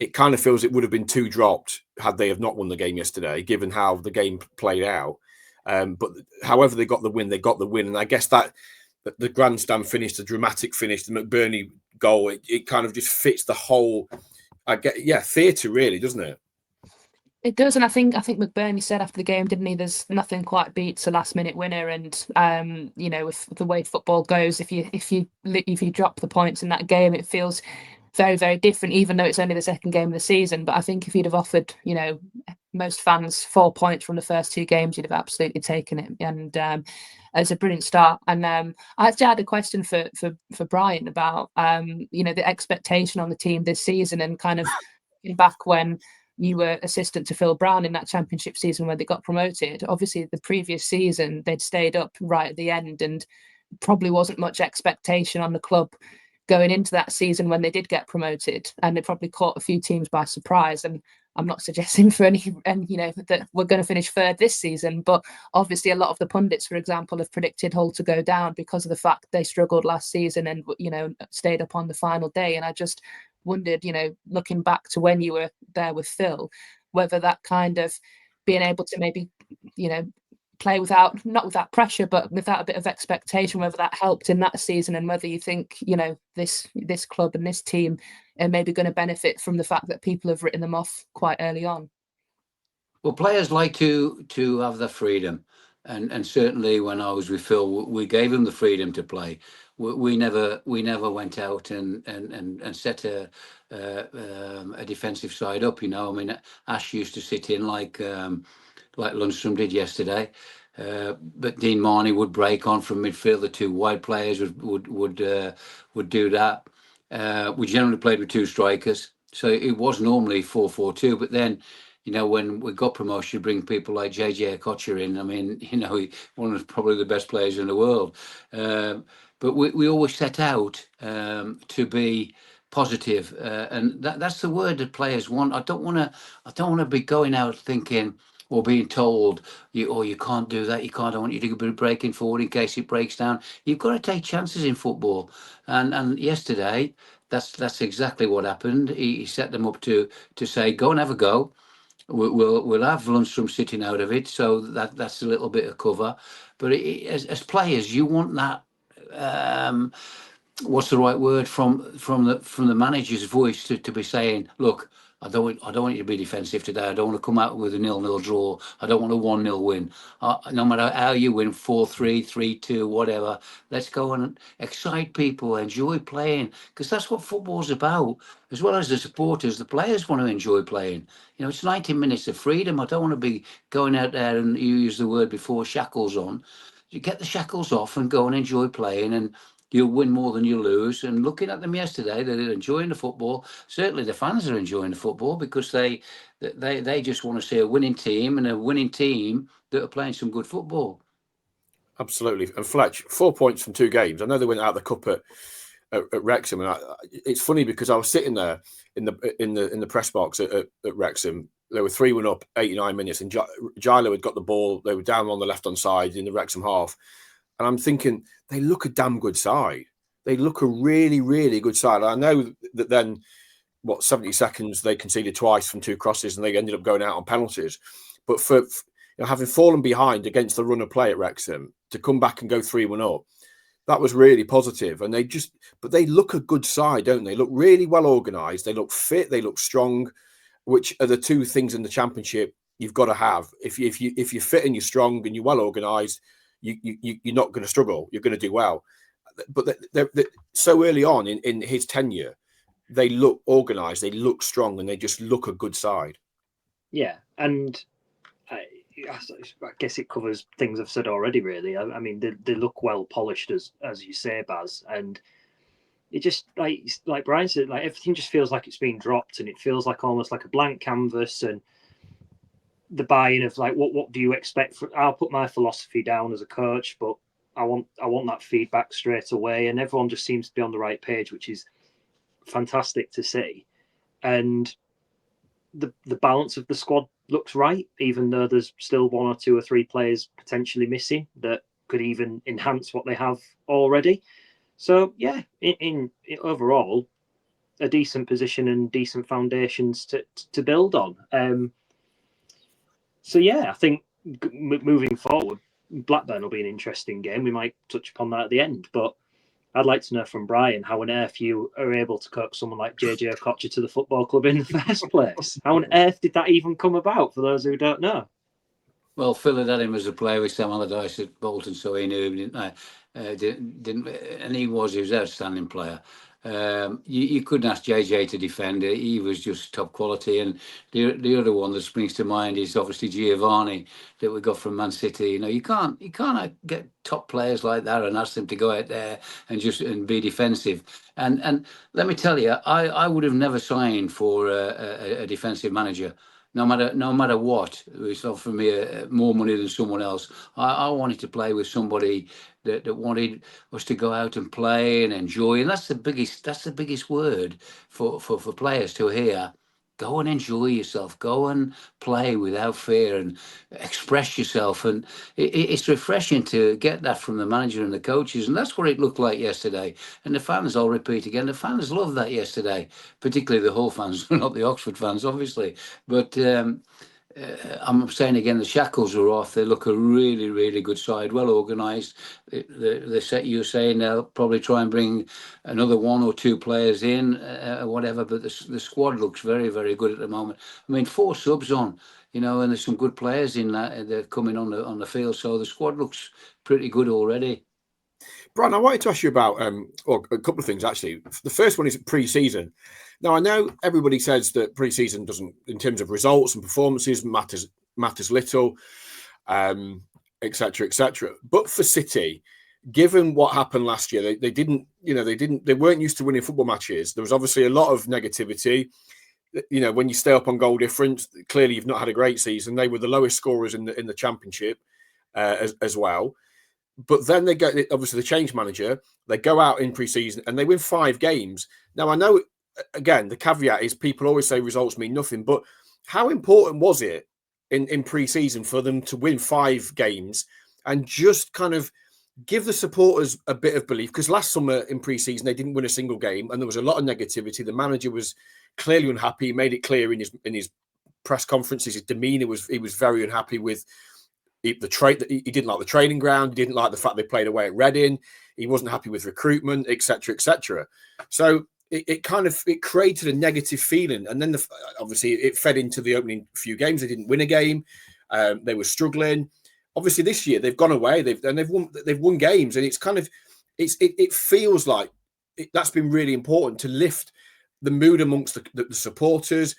It kind of feels it would have been 2 dropped had they have not won the game yesterday, given how the game played out. But however they got the win, and I guess that the grandstand finish, the dramatic finish, the McBurnie goal, it kind of just fits the whole, theatre, really, doesn't it? It does, and I think McBurnie said after the game, didn't he? There's nothing quite beats a last-minute winner, and you know, with the way football goes, if you drop the points in that game, it feels very, very different, even though it's only the second game of the season. But I think if you'd have offered, you know, most fans 4 points from the first 2 games, you'd have absolutely taken it. And it's a brilliant start. And I actually had a question for Brian about, you know, the expectation on the team this season, and kind of back when you were assistant to Phil Brown in that championship season when they got promoted. Obviously, the previous season, they'd stayed up right at the end, and probably wasn't much expectation on the club going into that season when they did get promoted, and they probably caught a few teams by surprise. And I'm not suggesting for any you know, that we're going to finish third this season, but obviously a lot of the pundits, for example, have predicted Hull to go down because of the fact they struggled last season and, you know, stayed up on the final day. And I just wondered, you know, looking back to when you were there with Phil, whether that kind of being able to maybe, you know, play not without pressure, but without a bit of expectation, whether that helped in that season, and whether you think, you know, this club and this team are maybe going to benefit from the fact that people have written them off quite early on. Well, players like to have the freedom, and certainly when I was with Phil, we gave them the freedom to play. We never went out and set a defensive side up. You know, I mean, Ash used to sit in like Lundstrom did yesterday, but Dean Marnie would break on from midfield. The 2 wide players would do that. We generally played with 2 strikers, so it was normally 4-4-2. But then, you know, when we got promotion, you bring people like JJ Okocha in. I mean, you know, one of probably the best players in the world. But we always set out to be positive, and that's the word that players want. I don't want to be going out thinking or being told you can't do that, I want you to be breaking forward in case it breaks down. You've got to take chances in football, and yesterday that's exactly what happened. He set them up to say, go and have a go. We'll have Lundstrom sitting out of it, so that's a little bit of cover. But as players, you want that. What's the right word from the manager's voice to be saying, look, I don't want you to be defensive today. I don't want to come out with a 0-0 draw. I don't want a 1-0 win. No matter how you win, 4-3, 3-2, whatever. Let's go and excite people, enjoy playing, because that's what football's about. As well as the supporters, the players want to enjoy playing. You know, it's 90 minutes of freedom. I don't want to be going out there, and you used the word before, shackles on. You get the shackles off and go and enjoy playing, and you'll win more than you lose. And looking at them yesterday, they're enjoying the football. Certainly the fans are enjoying the football, because they just want to see a winning team, and a winning team that are playing some good football. Absolutely. And Fletch, 4 points from 2 games. I know they went out of the cup at Wrexham, and it's funny because I was sitting there in the press box at Wrexham. They were 3-1 up, 89 minutes, and Giles had got the ball. They were down on the left-hand side in the Wrexham half. And I'm thinking, they look a damn good side. They look a really, really good side. I know that then, 70 seconds, they conceded twice from 2 crosses, and they ended up going out on penalties. But for having fallen behind against the run of play at Wrexham, to come back and go 3-1 up, that was really positive. And they look a good side, don't they? They look really well organised. They look fit. They look strong, which are the 2 things in the Championship you've got to have. If you're fit and you're strong and you're well organised, you're not going to struggle. You're going to do well. But they're so early on in his tenure, they look organised, they look strong, and they just look a good side. Yeah, and I guess it covers things I've said already, really. I mean, they look well polished, as you say, Baz. And it just like Brian said, like everything just feels like it's been dropped, and it feels like almost like a blank canvas. And the buy-in of like, what do you expect? I'll put my philosophy down as a coach, but I want that feedback straight away, and everyone just seems to be on the right page, which is fantastic to see. And the balance of the squad looks right, even though there's still 1 or 2 or 3 players potentially missing that could even enhance what they have already. So yeah, in overall, a decent position and decent foundations to build on. So yeah, I think moving forward, Blackburn will be an interesting game. We might touch upon that at the end, but I'd like to know from Brian how on earth you are able to coax someone like JJ Okocha to the football club in the first place. How on earth did that even come about, for those who don't know? Well, Phil had him as a player with Sam Allardyce at Bolton, so he knew him, didn't and he was an outstanding player. You couldn't ask JJ to defend it. He was just top quality. And the other one that springs to mind is obviously Giovanni that we got from Man City. You can't get top players like that and ask them to go out there and be defensive. And let me tell you, I would have never signed for a defensive manager. No matter what, it's offered me more money than someone else. I wanted to play with somebody that wanted us to go out and play and enjoy, and that's the biggest word for players to hear. Go and enjoy yourself. Go and play without fear and express yourself. And it's refreshing to get that from the manager and the coaches. And that's what it looked like yesterday. And the fans, I'll repeat again, the fans loved that yesterday, particularly the Hull fans, not the Oxford fans, obviously. But I'm saying again, the shackles are off. They look a really, really good side, well organised. The set you're saying they'll probably try and bring another 1 or 2 players in, whatever. But the squad looks very, very good at the moment. I mean, 4 subs on, and there's some good players in that. They're coming on the field, so the squad looks pretty good already. Brian, I wanted to ask you about a couple of things, actually. The first one is pre-season. Now, I know everybody says that pre-season doesn't, in terms of results and performances, matters little, etc., etc. But for City, given what happened last year, they weren't used to winning football matches. There was obviously a lot of negativity. When you stay up on goal difference, clearly you've not had a great season. They were the lowest scorers in the Championship as well. But then they get, obviously, the change manager. They go out in pre-season and they win 5 games. Now, I know, again, the caveat is people always say results mean nothing. But how important was it in pre-season for them to win 5 games and just kind of give the supporters a bit of belief? Because last summer in pre-season, they didn't win a single game and there was a lot of negativity. The manager was clearly unhappy. He made it clear in his press conferences. His demeanour he was very unhappy with the trade. He didn't like the training ground. He didn't like the fact they played away at Reading. He wasn't happy with recruitment, etc., etc. So it created a negative feeling, and then obviously it fed into the opening few games. They didn't win a game. They were struggling. Obviously, this year they've gone away. They've won games, and it feels like that's been really important to lift the mood amongst the supporters.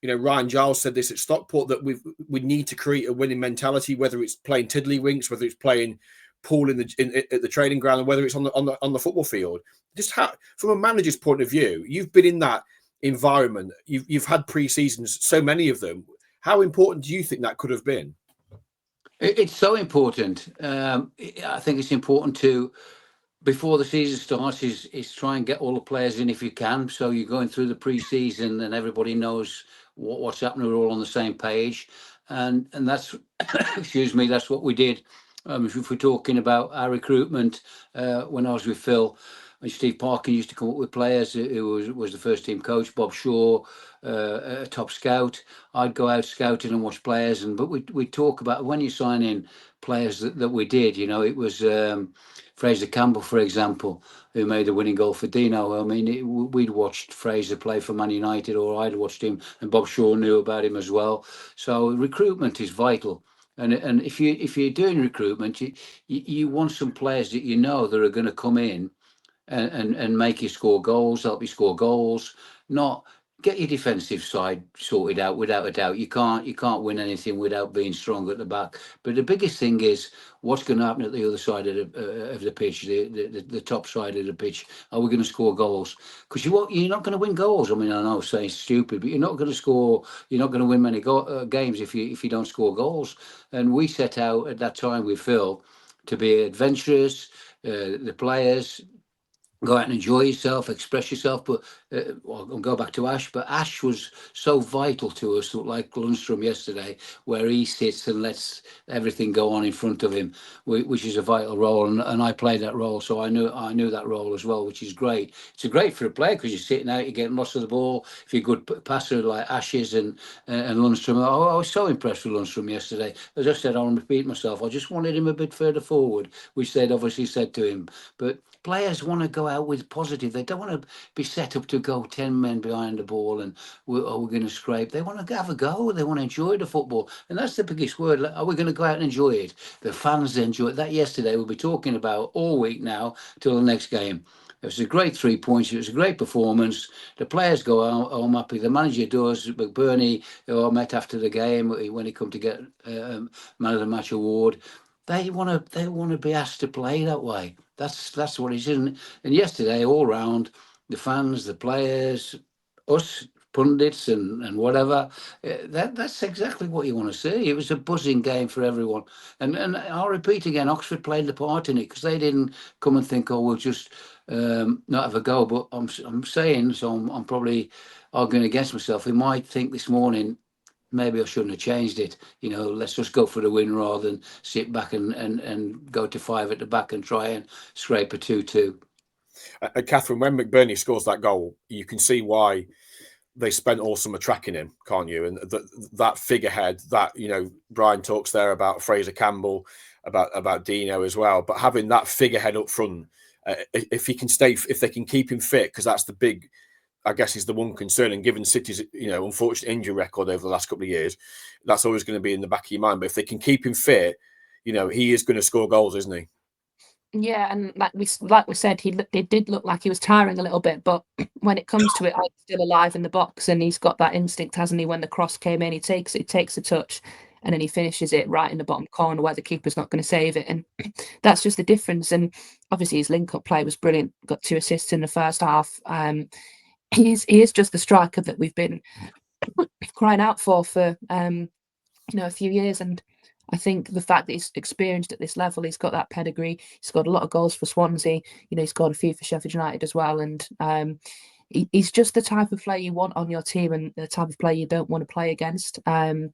Ryan Giles said this at Stockport, that we need to create a winning mentality, whether it's playing tiddlywinks, whether it's playing pool at the training ground, or whether it's on the football field. Just from a manager's point of view, you've been in that environment. You've had pre-seasons, so many of them. How important do you think that could have been? It's so important. I think it's important to, before the season starts, is try and get all the players in if you can. So you're going through the pre-season and everybody knows what's happening. We're all on the same page, and that's excuse me, that's what we did. If we're talking about our recruitment, when I was with Phil, and Steve Parkin used to come up with players who was the first team coach, Bob Shaw, a top scout. I'd go out scouting and watch players, but we talk about when you sign in players that we did. It was Fraser Campbell, for example, who made the winning goal for Dino. I mean, we'd watched Fraser play for Man United, or I'd watched him, and Bob Shaw knew about him as well. So recruitment is vital. And if you're doing recruitment, you want some players that that are going to come in and make you score goals, help you score goals, not get your defensive side sorted out. Without a doubt, you can't win anything without being strong at the back. But the biggest thing is what's going to happen at the other side of the pitch, the top side of the pitch. Are we going to score goals? Because you're not going to win goals. I mean, I know I'm saying stupid, but you're not going to score. You're not going to win many games if you don't score goals. And we set out at that time with Phil to be adventurous. The players go out and enjoy yourself, express yourself. But I'll go back to Ash. But Ash was so vital to us, like Lundstrom yesterday, where he sits and lets everything go on in front of him, which is a vital role. And I played that role, so I knew that role as well, which is great. It's great for a player because you're sitting out, you're getting lots of the ball. If you're a good passer like Ash is and Lundstrom, I was so impressed with Lundstrom yesterday. As I said, I'll repeat myself. I just wanted him a bit further forward, which they'd obviously said to him. But players want to go out with positive. They don't want to be set up to go 10 men behind the ball and we're going to scrape. They want to have a go. They want to enjoy the football. And that's the biggest word. Are we going to go out and enjoy it? The fans enjoy it. That yesterday we'll be talking about all week now till the next game. It was a great 3 points. It was a great performance. The players go home happy. The manager does. McBurnie, who I met after the game when he come to get Man of the Match award, they want to be asked to play that way. That's what it is. And yesterday, all round, the fans, the players, us pundits and whatever, that's exactly what you want to see. It was a buzzing game for everyone. And I'll repeat again, Oxford played the part in it because they didn't come and think, oh, we'll just not have a go. But I'm saying, so I'm probably arguing against myself. We might think this morning, maybe I shouldn't have changed it. Let's just go for the win rather than sit back and go to 5 at the back and try and scrape a 2-2. Catherine, when McBurnie scores that goal, you can see why they spent all summer tracking him, can't you? And that figurehead, that, Brian talks there about Fraser Campbell, about Dino as well. But having that figurehead up front, if they can keep him fit, because that's the big, I guess, is the one concern. And given City's, unfortunate injury record over the last couple of years, that's always going to be in the back of your mind. But if they can keep him fit, he is going to score goals, isn't he? Yeah, and like we said, it did look like he was tiring a little bit, but when it comes to it, he's still alive in the box, and he's got that instinct, hasn't he? When the cross came in, he takes a touch, and then he finishes it right in the bottom corner where the keeper's not going to save it, and that's just the difference. And obviously, his link-up play was brilliant. Got 2 assists in the first half. He is just the striker that we've been crying out for a few years, and I think the fact that he's experienced at this level, he's got that pedigree. He scored a lot of goals for Swansea. He scored a few for Sheffield United as well. And he's just the type of player you want on your team and the type of player you don't want to play against. And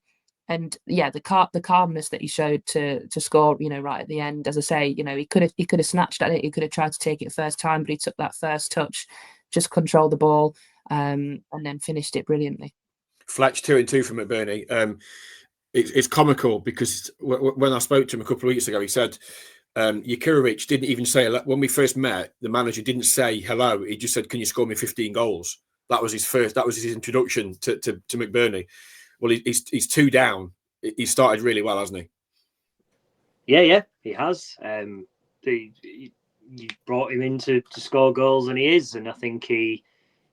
yeah, the calmness that he showed to score, right at the end. As I say, he could have snatched at it. He could have tried to take it first time, but he took that first touch, just controlled the ball, and then finished it brilliantly. Fletch 2-2 from McBurnie. It's comical because when I spoke to him a couple of weeks ago, he said Jurkovic didn't even say, when we first met, the manager didn't say hello. He just said, "Can you score me 15 goals?" That was his introduction to McBurnie. Well, he's 2 down. He started really well, hasn't he? Yeah, he has. You brought him in to score goals, and he is. And I think he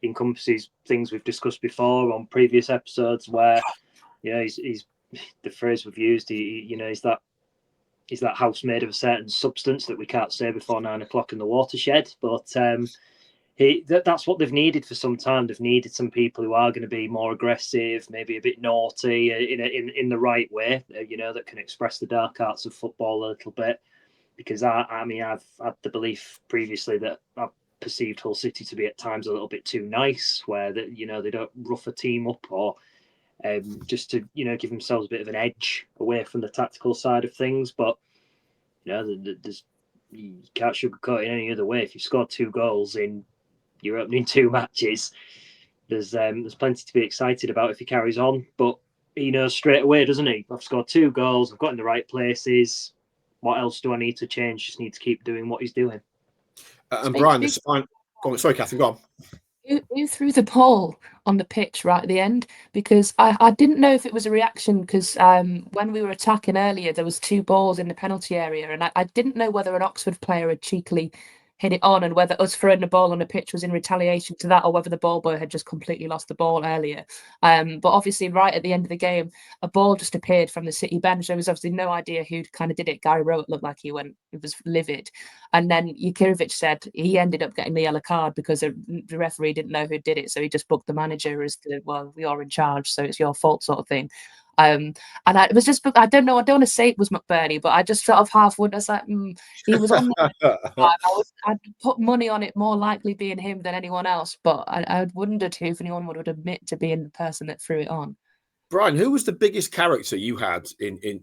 encompasses things we've discussed before on previous episodes, where he's the phrase we've used. He's that house made of a certain substance that we can't say before 9 o'clock in the watershed. But that's what they've needed for some time. They've needed some people who are going to be more aggressive, maybe a bit naughty, in the right way. That can express the dark arts of football a little bit. Because I've had the belief previously that I've perceived Hull City to be at times a little bit too nice, where they don't rough a team up or just to give themselves a bit of an edge away from the tactical side of things. But there's, you can't sugarcoat it any other way. If you've scored 2 goals in your opening 2 matches, there's plenty to be excited about if he carries on. But he knows straight away, doesn't he? I've scored 2 goals. I've got in the right places. What else do I need to change? Just need to keep doing what he's doing. And Brian, the spine. Sorry, Catherine, go on. Who threw the ball on the pitch right at the end? Because I didn't know if it was a reaction, because when we were attacking earlier, there was 2 balls in the penalty area, and I didn't know whether an Oxford player had cheekily hit it on, and whether us throwing the ball on the pitch was in retaliation to that, or whether the ball boy had just completely lost the ball earlier. But obviously, right at the end of the game, a ball just appeared from the City bench. There was obviously no idea who kind of did it. Gary Rowett looked like he was livid. And then Jurkovic said he ended up getting the yellow card because the referee didn't know who did it. So he just booked the manager as the, well, you're in charge, so it's your fault sort of thing. And I was just, I don't know, I don't want to say it was McBurnie, but I just sort of half wondered, I was like, he was on there. I'd put money on it more likely being him than anyone else, but I wondered if anyone would admit to being the person that threw it on. Brian, who was the biggest character you had in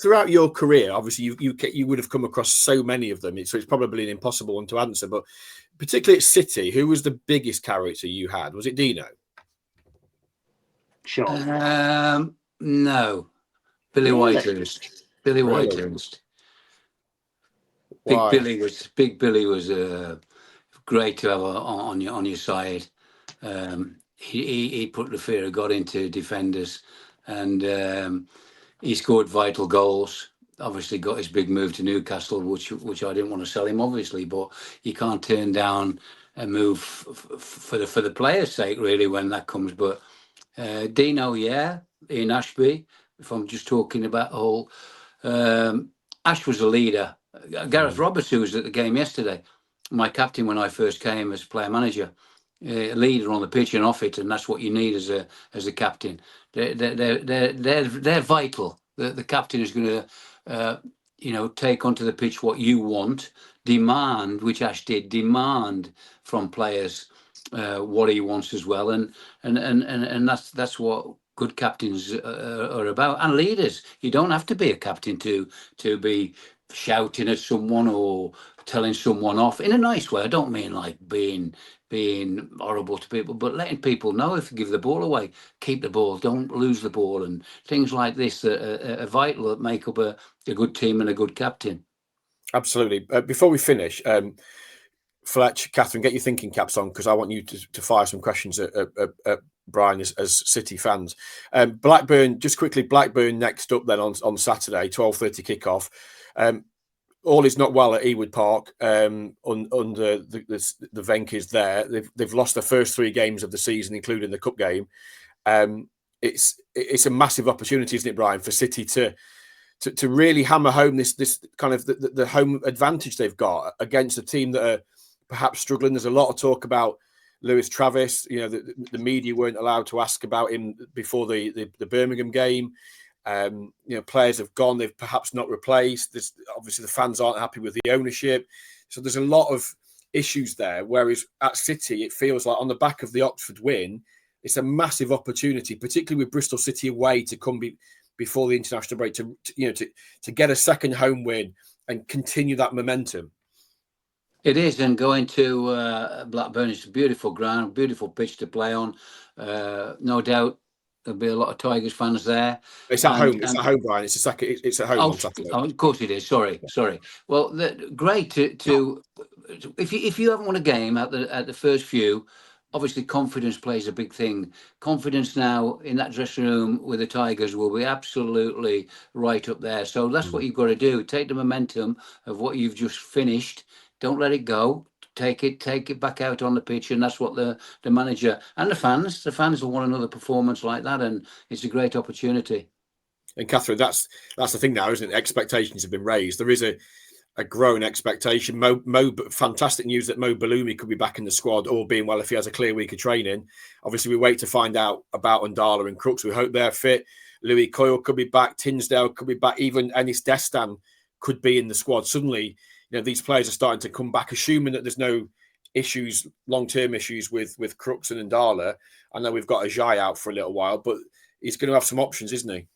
throughout your career? Obviously, you would have come across so many of them, so it's probably an impossible one to answer. But particularly at City, who was the biggest character you had? Was it Dino? Sure. No, Billy Whitehurst. Billy Whitehurst. Big Billy was great to have on your side. He put the fear of God into defenders, and he scored vital goals. Obviously, got his big move to Newcastle, which I didn't want to sell him, obviously, but you can't turn down a move for the players' sake, really, when that comes. But Dino, Ian Ashby. If I'm just talking about the whole, Ash was a leader. Gareth Roberts, who was at the game yesterday, my captain when I first came as player manager, a leader on the pitch and off it, and that's what you need as a captain. They're vital. The captain is going to take onto the pitch what you want, demand, which Ash did, demand from players what he wants as well, and that's what good captains are about, and leaders. You don't have to be a captain to be shouting at someone or telling someone off in a nice way. I don't mean like being horrible to people, but letting people know if you give the ball away, keep the ball, don't lose the ball, and things like this that are vital, that make up a good team and a good captain. Absolutely. Before we finish, Fletch, Catherine, get your thinking caps on, because I want you to fire some questions at Brian as City fans. Blackburn, just quickly, Blackburn next up then on Saturday, 12:30 kickoff. All is not well at Ewood Park under the Venkies there. They've lost their first 3 games of the season, including the cup game. It's a massive opportunity, isn't it, Brian, for City to really hammer home this kind of the home advantage they've got against a team that are perhaps struggling. There's a lot of talk about Lewis Travis. The media weren't allowed to ask about him before the Birmingham game. Players have gone, they've perhaps not replaced. Obviously the fans aren't happy with the ownership. So there's a lot of issues there. Whereas at City, it feels like on the back of the Oxford win, it's a massive opportunity, particularly with Bristol City away, to come before the international break to get a second home win and continue that momentum. It is, and going to Blackburn, it's a beautiful ground, beautiful pitch to play on. No doubt there'll be a lot of Tigers fans there. It's at home. It's at home, Brian. It's at home on Saturday. Oh, of course it is. Sorry. Well, great to if you haven't won a game at the first few, obviously confidence plays a big thing. Confidence now in that dressing room with the Tigers will be absolutely right up there. So that's what you've got to do. Take the momentum of what you've just finished. Don't let it go. Take it back out on the pitch, and that's what the manager and the fans will want another performance like that, and it's a great opportunity. And Catherine, that's the thing now, isn't it? Expectations have been raised. There is a growing expectation. Fantastic news that Mo Balumi could be back in the squad, all being well if he has a clear week of training. Obviously, we wait to find out about Undala and Crooks. We hope they're fit. Louis Coyle could be back. Tinsdale could be back. Even Enis Destan could be in the squad. Suddenly, these players are starting to come back, assuming that there's no issues, long-term issues with Crooks and Undala. I know we've got Ajay out for a little while, but he's going to have some options, isn't he?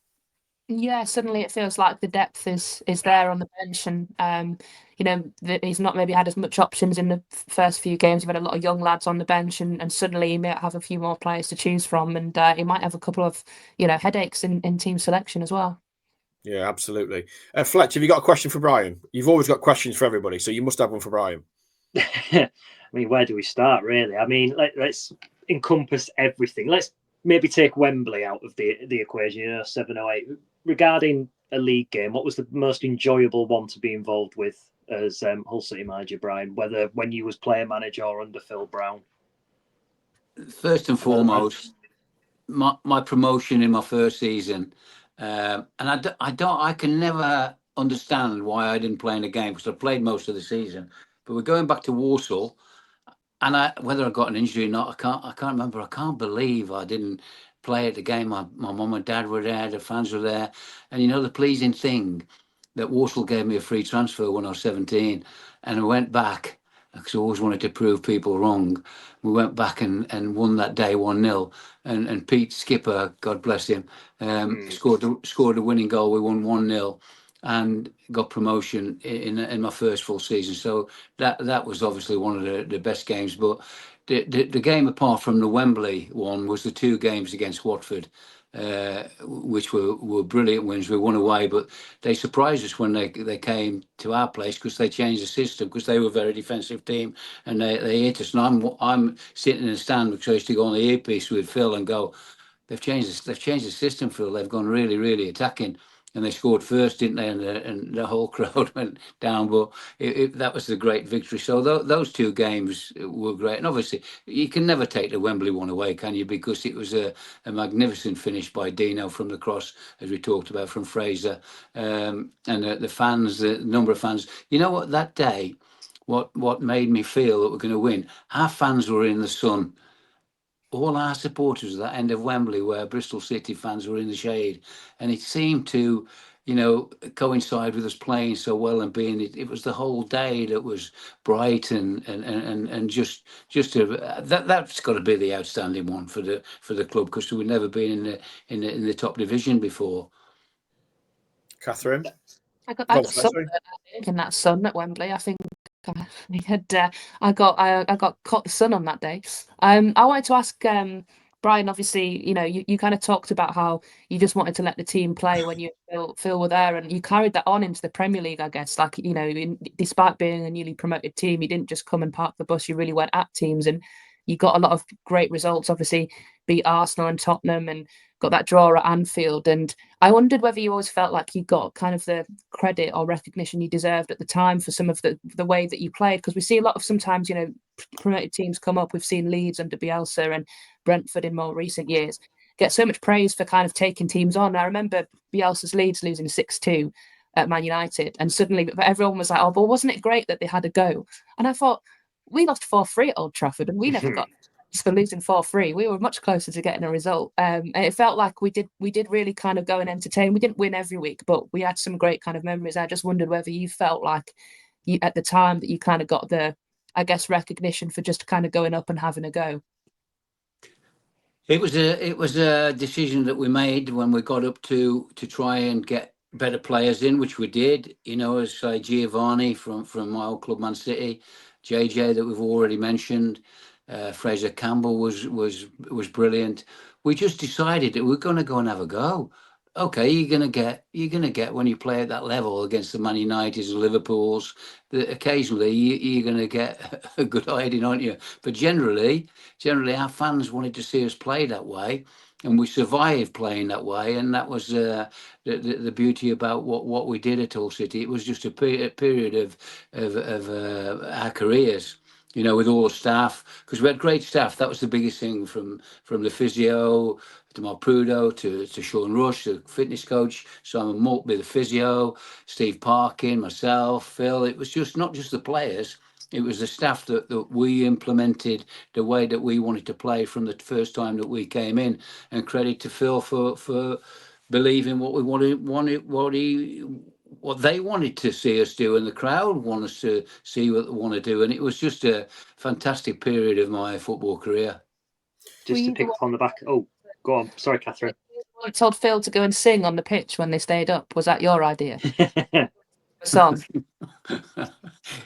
Yeah, suddenly it feels like the depth is there on the bench, and he's not maybe had as much options in the first few games. You've had a lot of young lads on the bench, and suddenly he might have a few more players to choose from, and he might have a couple of headaches in team selection as well. Yeah, absolutely. Fletch, have you got a question for Brian? You've always got questions for everybody, so you must have one for Brian. I mean, where do we start, really? I mean, let's encompass everything. Let's maybe take Wembley out of the equation, 7 or 8. Regarding a league game, what was the most enjoyable one to be involved with as Hull City manager, Brian, whether when you was player manager or under Phil Brown? First and foremost, my promotion in my first season, and I can never understand why I didn't play in the game, because I played most of the season. But we're going back to Walsall, and whether I got an injury or not, I can't remember. I can't believe I didn't play at the game. My mum and dad were there, the fans were there, and the pleasing thing that Walsall gave me a free transfer when I was 17, and I went back because I always wanted to prove people wrong. We went back and won that day 1-0, and Pete Skipper, God bless him, scored the winning goal. We won 1-0 and got promotion in my first full season. So that was obviously one of the best games. But the game, apart from the Wembley one, was the 2 games against Watford, which were brilliant wins. We won away, but they surprised us when they came to our place, because they changed the system, because they were a very defensive team, and they hit us. And I'm sitting in the stand, because I used to go on the earpiece with Phil and go, they've changed the system, Phil. They've gone really, really attacking. And they scored first, didn't they? And the whole crowd went down. But that was the great victory. So those 2 games were great. And obviously, you can never take the Wembley one away, can you? Because it was a magnificent finish by Dino from the cross, as we talked about, from Fraser. And the fans, the number of fans. You know what, that day, what made me feel that we're going to win? Our fans were in the sun. All our supporters at that end of Wembley, where Bristol City fans were in the shade, and it seemed to, coincide with us playing so well and being. It was the whole day that was bright and just that's got to be the outstanding one for the club, because we've never been in the top division before. Catherine, I got sunburned in that sun at Wembley. I think I got caught the sun on that day. I wanted to ask Brian. Obviously, you kind of talked about how you just wanted to let the team play when you Phil were there, and you carried that on into the Premier League, I guess. Like, despite being a newly promoted team, you didn't just come and park the bus. You really went at teams, and you got a lot of great results. Obviously, beat Arsenal and Tottenham, and got that draw at Anfield. And I wondered whether you always felt like you got kind of the credit or recognition you deserved at the time for some of the way that you played, because we see a lot of sometimes, promoted teams come up. We've seen Leeds under Bielsa and Brentford in more recent years get so much praise for kind of taking teams on. I remember Bielsa's Leeds losing 6-2 at Man United, and suddenly everyone was like, oh, but wasn't it great that they had a go? And I thought, we lost 4-3 at Old Trafford, and we never got for losing 4-3. We were much closer to getting a result. And it felt like we did really kind of go and entertain. We didn't win every week, but we had some great kind of memories. I just wondered whether you felt like at the time that you kind of got the, I guess, recognition for just kind of going up and having a go. It was a decision that we made when we got up to try and get better players in, which we did. As Giovanni from my old club, Man City, JJ that we've already mentioned. Fraser Campbell was brilliant. We just decided that we're going to go and have a go. Okay, you're going to get when you play at that level against the Man Uniteds and Liverpools, that occasionally you're going to get a good hiding, aren't you? But generally our fans wanted to see us play that way, and we survived playing that way. And that was the beauty about what we did at Hull City. It was just a period of our careers, with all the staff, because we had great staff. That was the biggest thing, from the physio to Mark Prudo to Sean Rush, the fitness coach, Simon Maltby, the physio, Steve Parkin, myself, Phil. It was just not just the players. It was the staff that we implemented the way that we wanted to play from the first time that we came in. And credit to Phil for believing what we wanted, what they wanted to see us do, and the crowd want us to see what they want to do. And it was just a fantastic period of my football career. Just to pick up on the back. Oh, go on. Sorry, Catherine. I told Phil to go and sing on the pitch when they stayed up. Was that your idea? Song.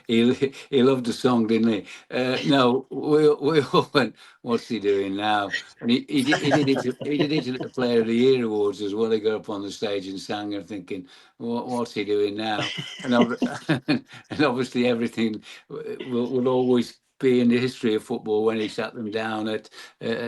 He loved the song, didn't he? No, we all went, what's he doing now? And he did it at the Player of the Year Awards as well. He got up on the stage and sang, and thinking, what's he doing now? And obviously everything will always be in the history of football when he sat them down at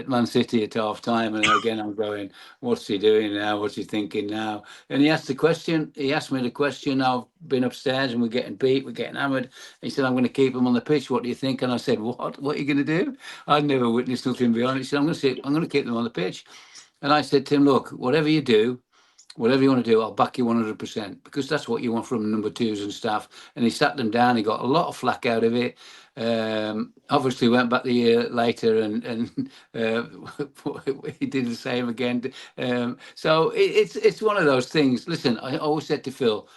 Man City at half time. And again, I'm going, what's he doing now? What's he thinking now? And he asked me the question. I've been upstairs and we're getting beat, we're getting hammered. He said, I'm going to keep him on the pitch. What do you think? And I said, what are you going to do? I'd never witnessed nothing beyond it. He said, I'm going to keep them on the pitch. And I said to him, look, whatever you do, whatever you want to do, I'll back you 100%, because that's what you want from number twos and staff. And he sat them down. He got a lot of flack out of it. Obviously went back the year later and he did the same again. So it's one of those things. Listen, I always said to Phil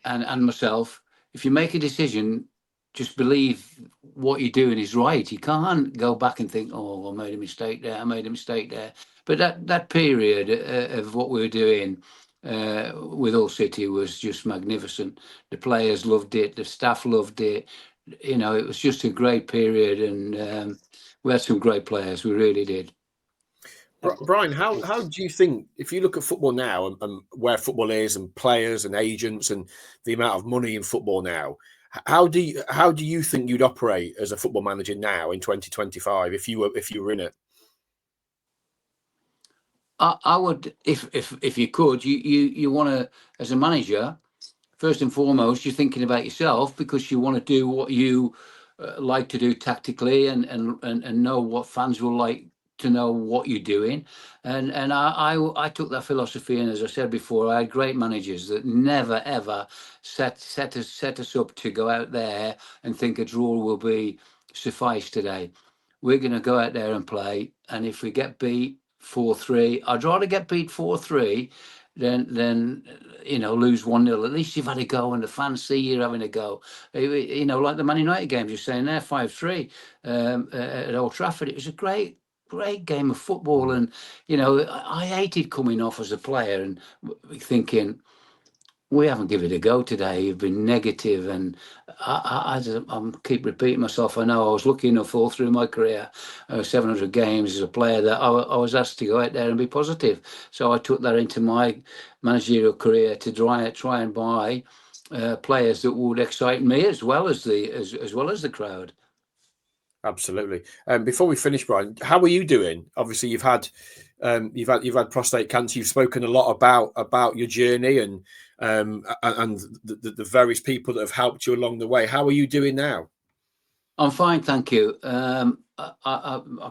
and myself, if you make a decision, just believe what you're doing is right. You can't go back and think, oh, I made a mistake there. But that period of what we were doing with Hull City was just magnificent. The players loved it. The staff loved it. You know, it was just a great period, and we had some great players. We really did. Brian, how do you think, if you look at football now and where football is and players and agents and the amount of money in football now, how do you think you'd operate as a football manager now in 2025 if you were in it? I would, if you could, you want to, as a manager, first and foremost, you're thinking about yourself, because you want to do what you like to do tactically, and know what fans will like to know what you're doing. And I took that philosophy, and as I said before, I had great managers that never ever set us up to go out there and think a draw will be suffice today. We're going to go out there and play, and if we get beat 4-3, I'd rather get beat 4-3 than you know, lose 1-0. At least you've had a go and the fans see you're having a go. You know, like the Man United games you're saying there, 5-3 at Old Trafford. It was a great game of football. And you know, I hated coming off as a player and thinking, we haven't given it a go today. You've been negative, and I keep repeating myself. I know I was lucky enough all through my career, 700 games as a player, that I was asked to go out there and be positive. So I took that into my managerial career to try and buy players that would excite me as well as the crowd. Absolutely. Before we finish, Brian, how are you doing? Obviously, you've had prostate cancer. You've spoken a lot about your journey and the various people that have helped you along the way. How are you doing now? I'm fine, thank you. I've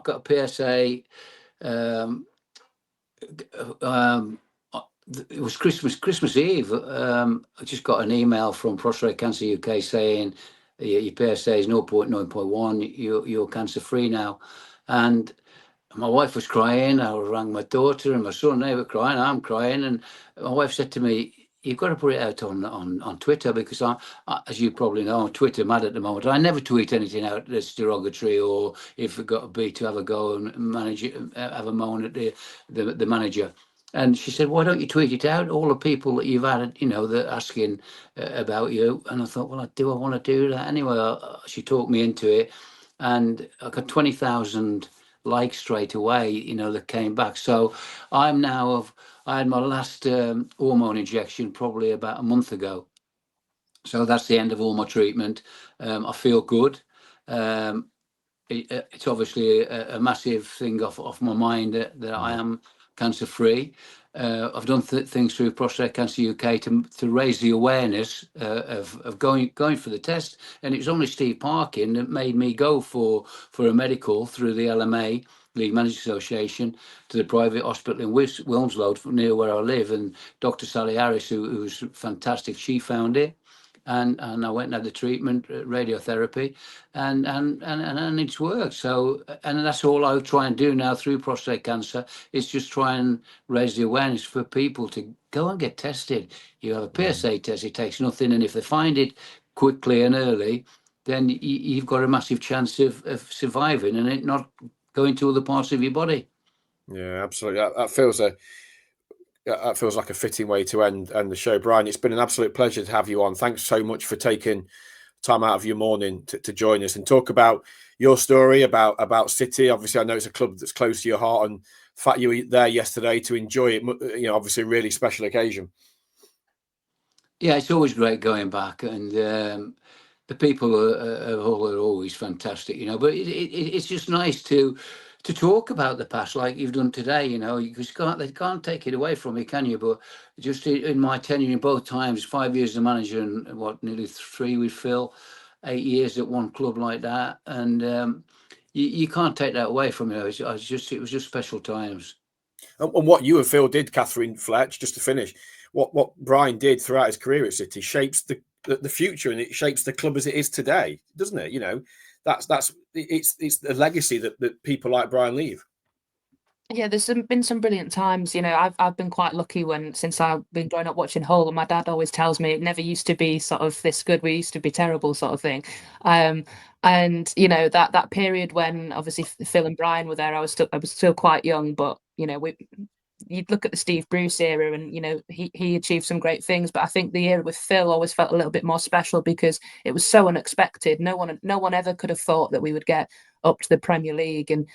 got a PSA. It was Christmas Eve. I just got an email from Prostate Cancer UK saying your PSA is 0.9.1. You're cancer free now. And my wife was crying. I rang my daughter and my son. They were crying. I'm crying. And my wife said to me, you've got to put it out on Twitter, because I, as you probably know, I'm Twitter mad at the moment. I never tweet anything out that's derogatory, or if it got to be to have a go and manage it, have a moan at the manager. And she said, why don't you tweet it out? All the people that you've had, you know, that asking about you. And I thought, well, I want to do that anyway. She talked me into it, and I got 20,000 likes straight away, you know, that came back. So I had my last hormone injection probably about a month ago. So that's the end of all my treatment. I feel good. It's obviously a massive thing off my mind that I am cancer free. I've done things through Prostate Cancer UK to raise the awareness of going for the test, and it was only Steve Parkin that made me go for a medical through the LMA, League Managers Association, to the private hospital in Wilmslow, near where I live, and Dr. Sally Harris, who's fantastic, she found it. And I went and had the treatment, radiotherapy, and it's worked. So, and that's all I'll try and do now through prostate cancer, is just try and raise the awareness for people to go and get tested. You have a PSA test, it takes nothing, and if they find it quickly and early, then you've got a massive chance of surviving and it not going to other parts of your body. Yeah, absolutely. That feels like a fitting way to end the show. Brian, it's been an absolute pleasure to have you on. Thanks so much for taking time out of your morning to join us and talk about your story, about City. Obviously, I know it's a club that's close to your heart, and the fact you were there yesterday to enjoy it, you know, obviously a really special occasion. Yeah, it's always great going back, and the people are always fantastic, you know. But it's just nice to talk about the past like you've done today, you know, because they can't take it away from me, can you? But just in my tenure in both times, 5 years as a manager and what, nearly 3 with Phil, 8 years at one club like that, and you can't take that away from me. It was just special times. And what you and Phil did, Catherine Fletch, just to finish, what Brian did throughout his career at City shapes the future, and it shapes the club as it is today, doesn't it? You know, it's the legacy that people like Brian leave. Yeah, there's been some brilliant times. You know, I've been quite lucky since I've been growing up watching Hull, and my dad always tells me it never used to be sort of this good. We used to be terrible, sort of thing. And you know that period when obviously Phil and Brian were there, I was still quite young, but you know you'd look at the Steve Bruce era, and you know he achieved some great things. But I think the era with Phil always felt a little bit more special because it was so unexpected. No one ever could have thought that we would get up to the Premier League, and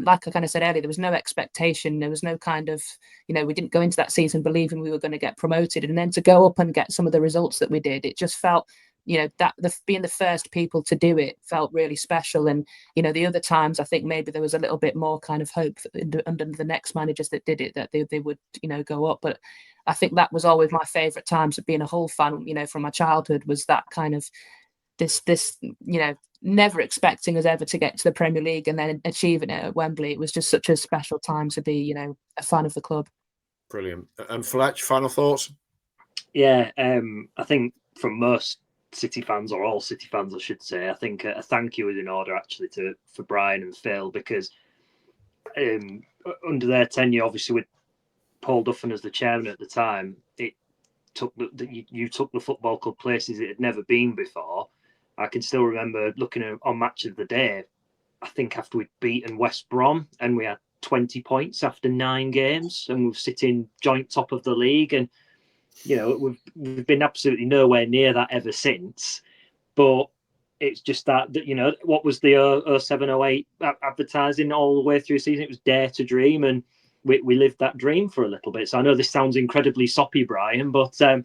like I kind of said earlier, there was no expectation. There was no kind of, you know, we didn't go into that season believing we were going to get promoted, and then to go up and get some of the results that we did, it just felt, you know, that being the first people to do it felt really special. And you know, the other times I think maybe there was a little bit more kind of hope under the next managers that did it, that they would, you know, go up. But I think that was always my favourite times of being a Hull fan, you know, from my childhood, was that kind of this you know, never expecting us ever to get to the Premier League and then achieving it at Wembley. It was just such a special time to be, you know, a fan of the club. Brilliant. And Fletch, final thoughts? Yeah, I think from most City fans, or all City fans, I should say, I think a thank you is in order actually for Brian and Phil, because under their tenure, obviously with Paul Duffin as the chairman at the time, it took you took the football club places it had never been before. I can still remember looking on Match of the Day, I think after we'd beaten West Brom and we had 20 points after 9 games, and we're sitting joint top of the league, and you know we've been absolutely nowhere near that ever since. But it's just that you know, what was the 07-08 advertising all the way through the season? It was Dare to Dream, and we lived that dream for a little bit. So I know this sounds incredibly soppy, Brian, but I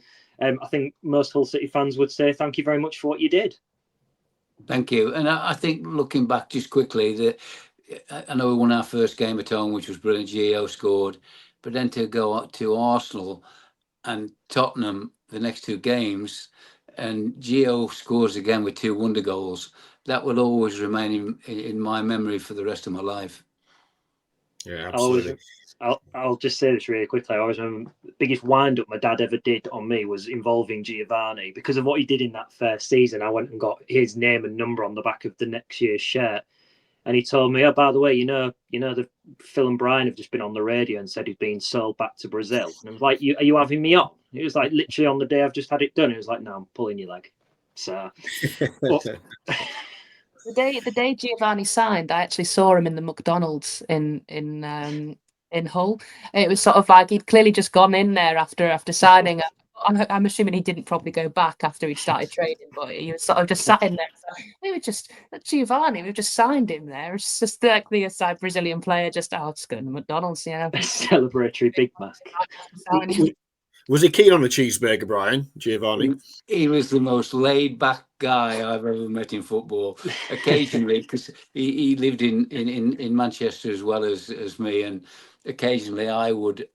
think most Hull City fans would say thank you very much for what you did. Thank you. And I think looking back just quickly, that I know we won our first game at home, which was brilliant. Gio scored, but then to go up to Arsenal and Tottenham the next 2 games, and Gio scores again with 2 wonder goals, that will always remain in my memory for the rest of my life. Yeah, absolutely. I'll just say this really quickly. I always remember the biggest wind up my dad ever did on me was involving Giovanni. Because of what he did in that first season, I went and got his name and number on the back of the next year's shirt. And he told me, oh, by the way, you know, the Phil and Brian have just been on the radio and said he's been sold back to Brazil. And I was like, are you having me on? It was like literally on the day I've just had it done. It was like, no, I'm pulling your leg. So but, the day Giovanni signed, I actually saw him in the McDonald's in Hull. It was sort of like he'd clearly just gone in there after signing. I'm assuming he didn't probably go back after he started training, but he was sort of just sat in there. So we were just Giovanni. We've just signed him there. It's just like the aside Brazilian player, just just going to McDonald's, you know. A celebratory Big Mac. Was he keen on a cheeseburger, Brian, Giovanni? He was the most laid-back guy I've ever met in football. Occasionally, because he lived in Manchester as well as me, and occasionally I would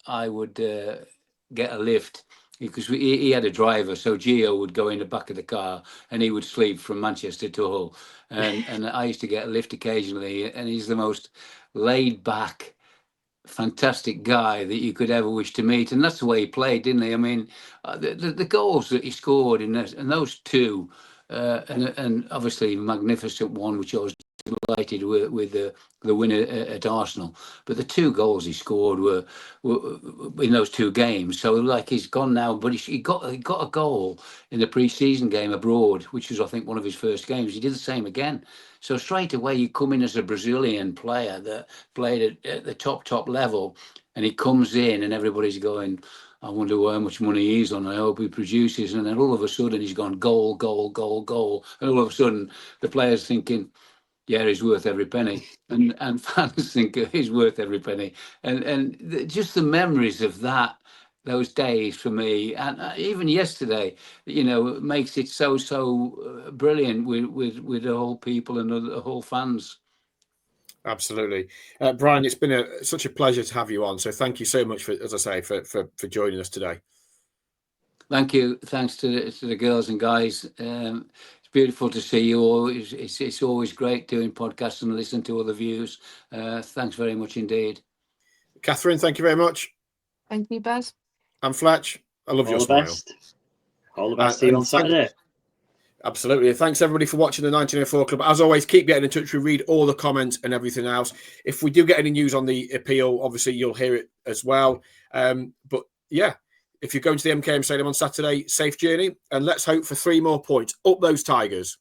get a lift, because he had a driver, so Gio would go in the back of the car and he would sleep from Manchester to Hull, and I used to get a lift occasionally. And he's the most laid-back, fantastic guy that you could ever wish to meet, and that's the way he played, didn't he? I mean, the goals that he scored in those 2, and obviously magnificent one, which I was delighted with the win at Arsenal. But the 2 goals he scored were in those 2 games. So like he's gone now, but he got a goal in the pre-season game abroad, which was I think one of his first games. He did the same again. So straight away you come in as a Brazilian player that played at the top level, and he comes in and everybody's going, I wonder how much money he's on. I hope he produces. And then all of a sudden he's gone goal. And all of a sudden the player's thinking, yeah, he's worth every penny. And fans think he's worth every penny. And just the memories of that those days for me, and even yesterday, you know, makes it so brilliant with the whole people and the whole fans. Absolutely, Brian. It's been such a pleasure to have you on. So thank you so much for, as I say, for joining us today. Thank you. Thanks to the girls and guys. It's beautiful to see you all. It's always great doing podcasts and listening to other views. Thanks very much indeed. Catherine, thank you very much. Thank you, Baz. And Fletch, I love your smile. All the best. See you on Saturday. Absolutely. Thanks everybody for watching the 1904 Club. As always, keep getting in touch. We read all the comments and everything else. If we do get any news on the appeal, obviously you'll hear it as well. But yeah, if you're going to the MKM Stadium on Saturday, safe journey, and let's hope for 3 more points. Up those Tigers.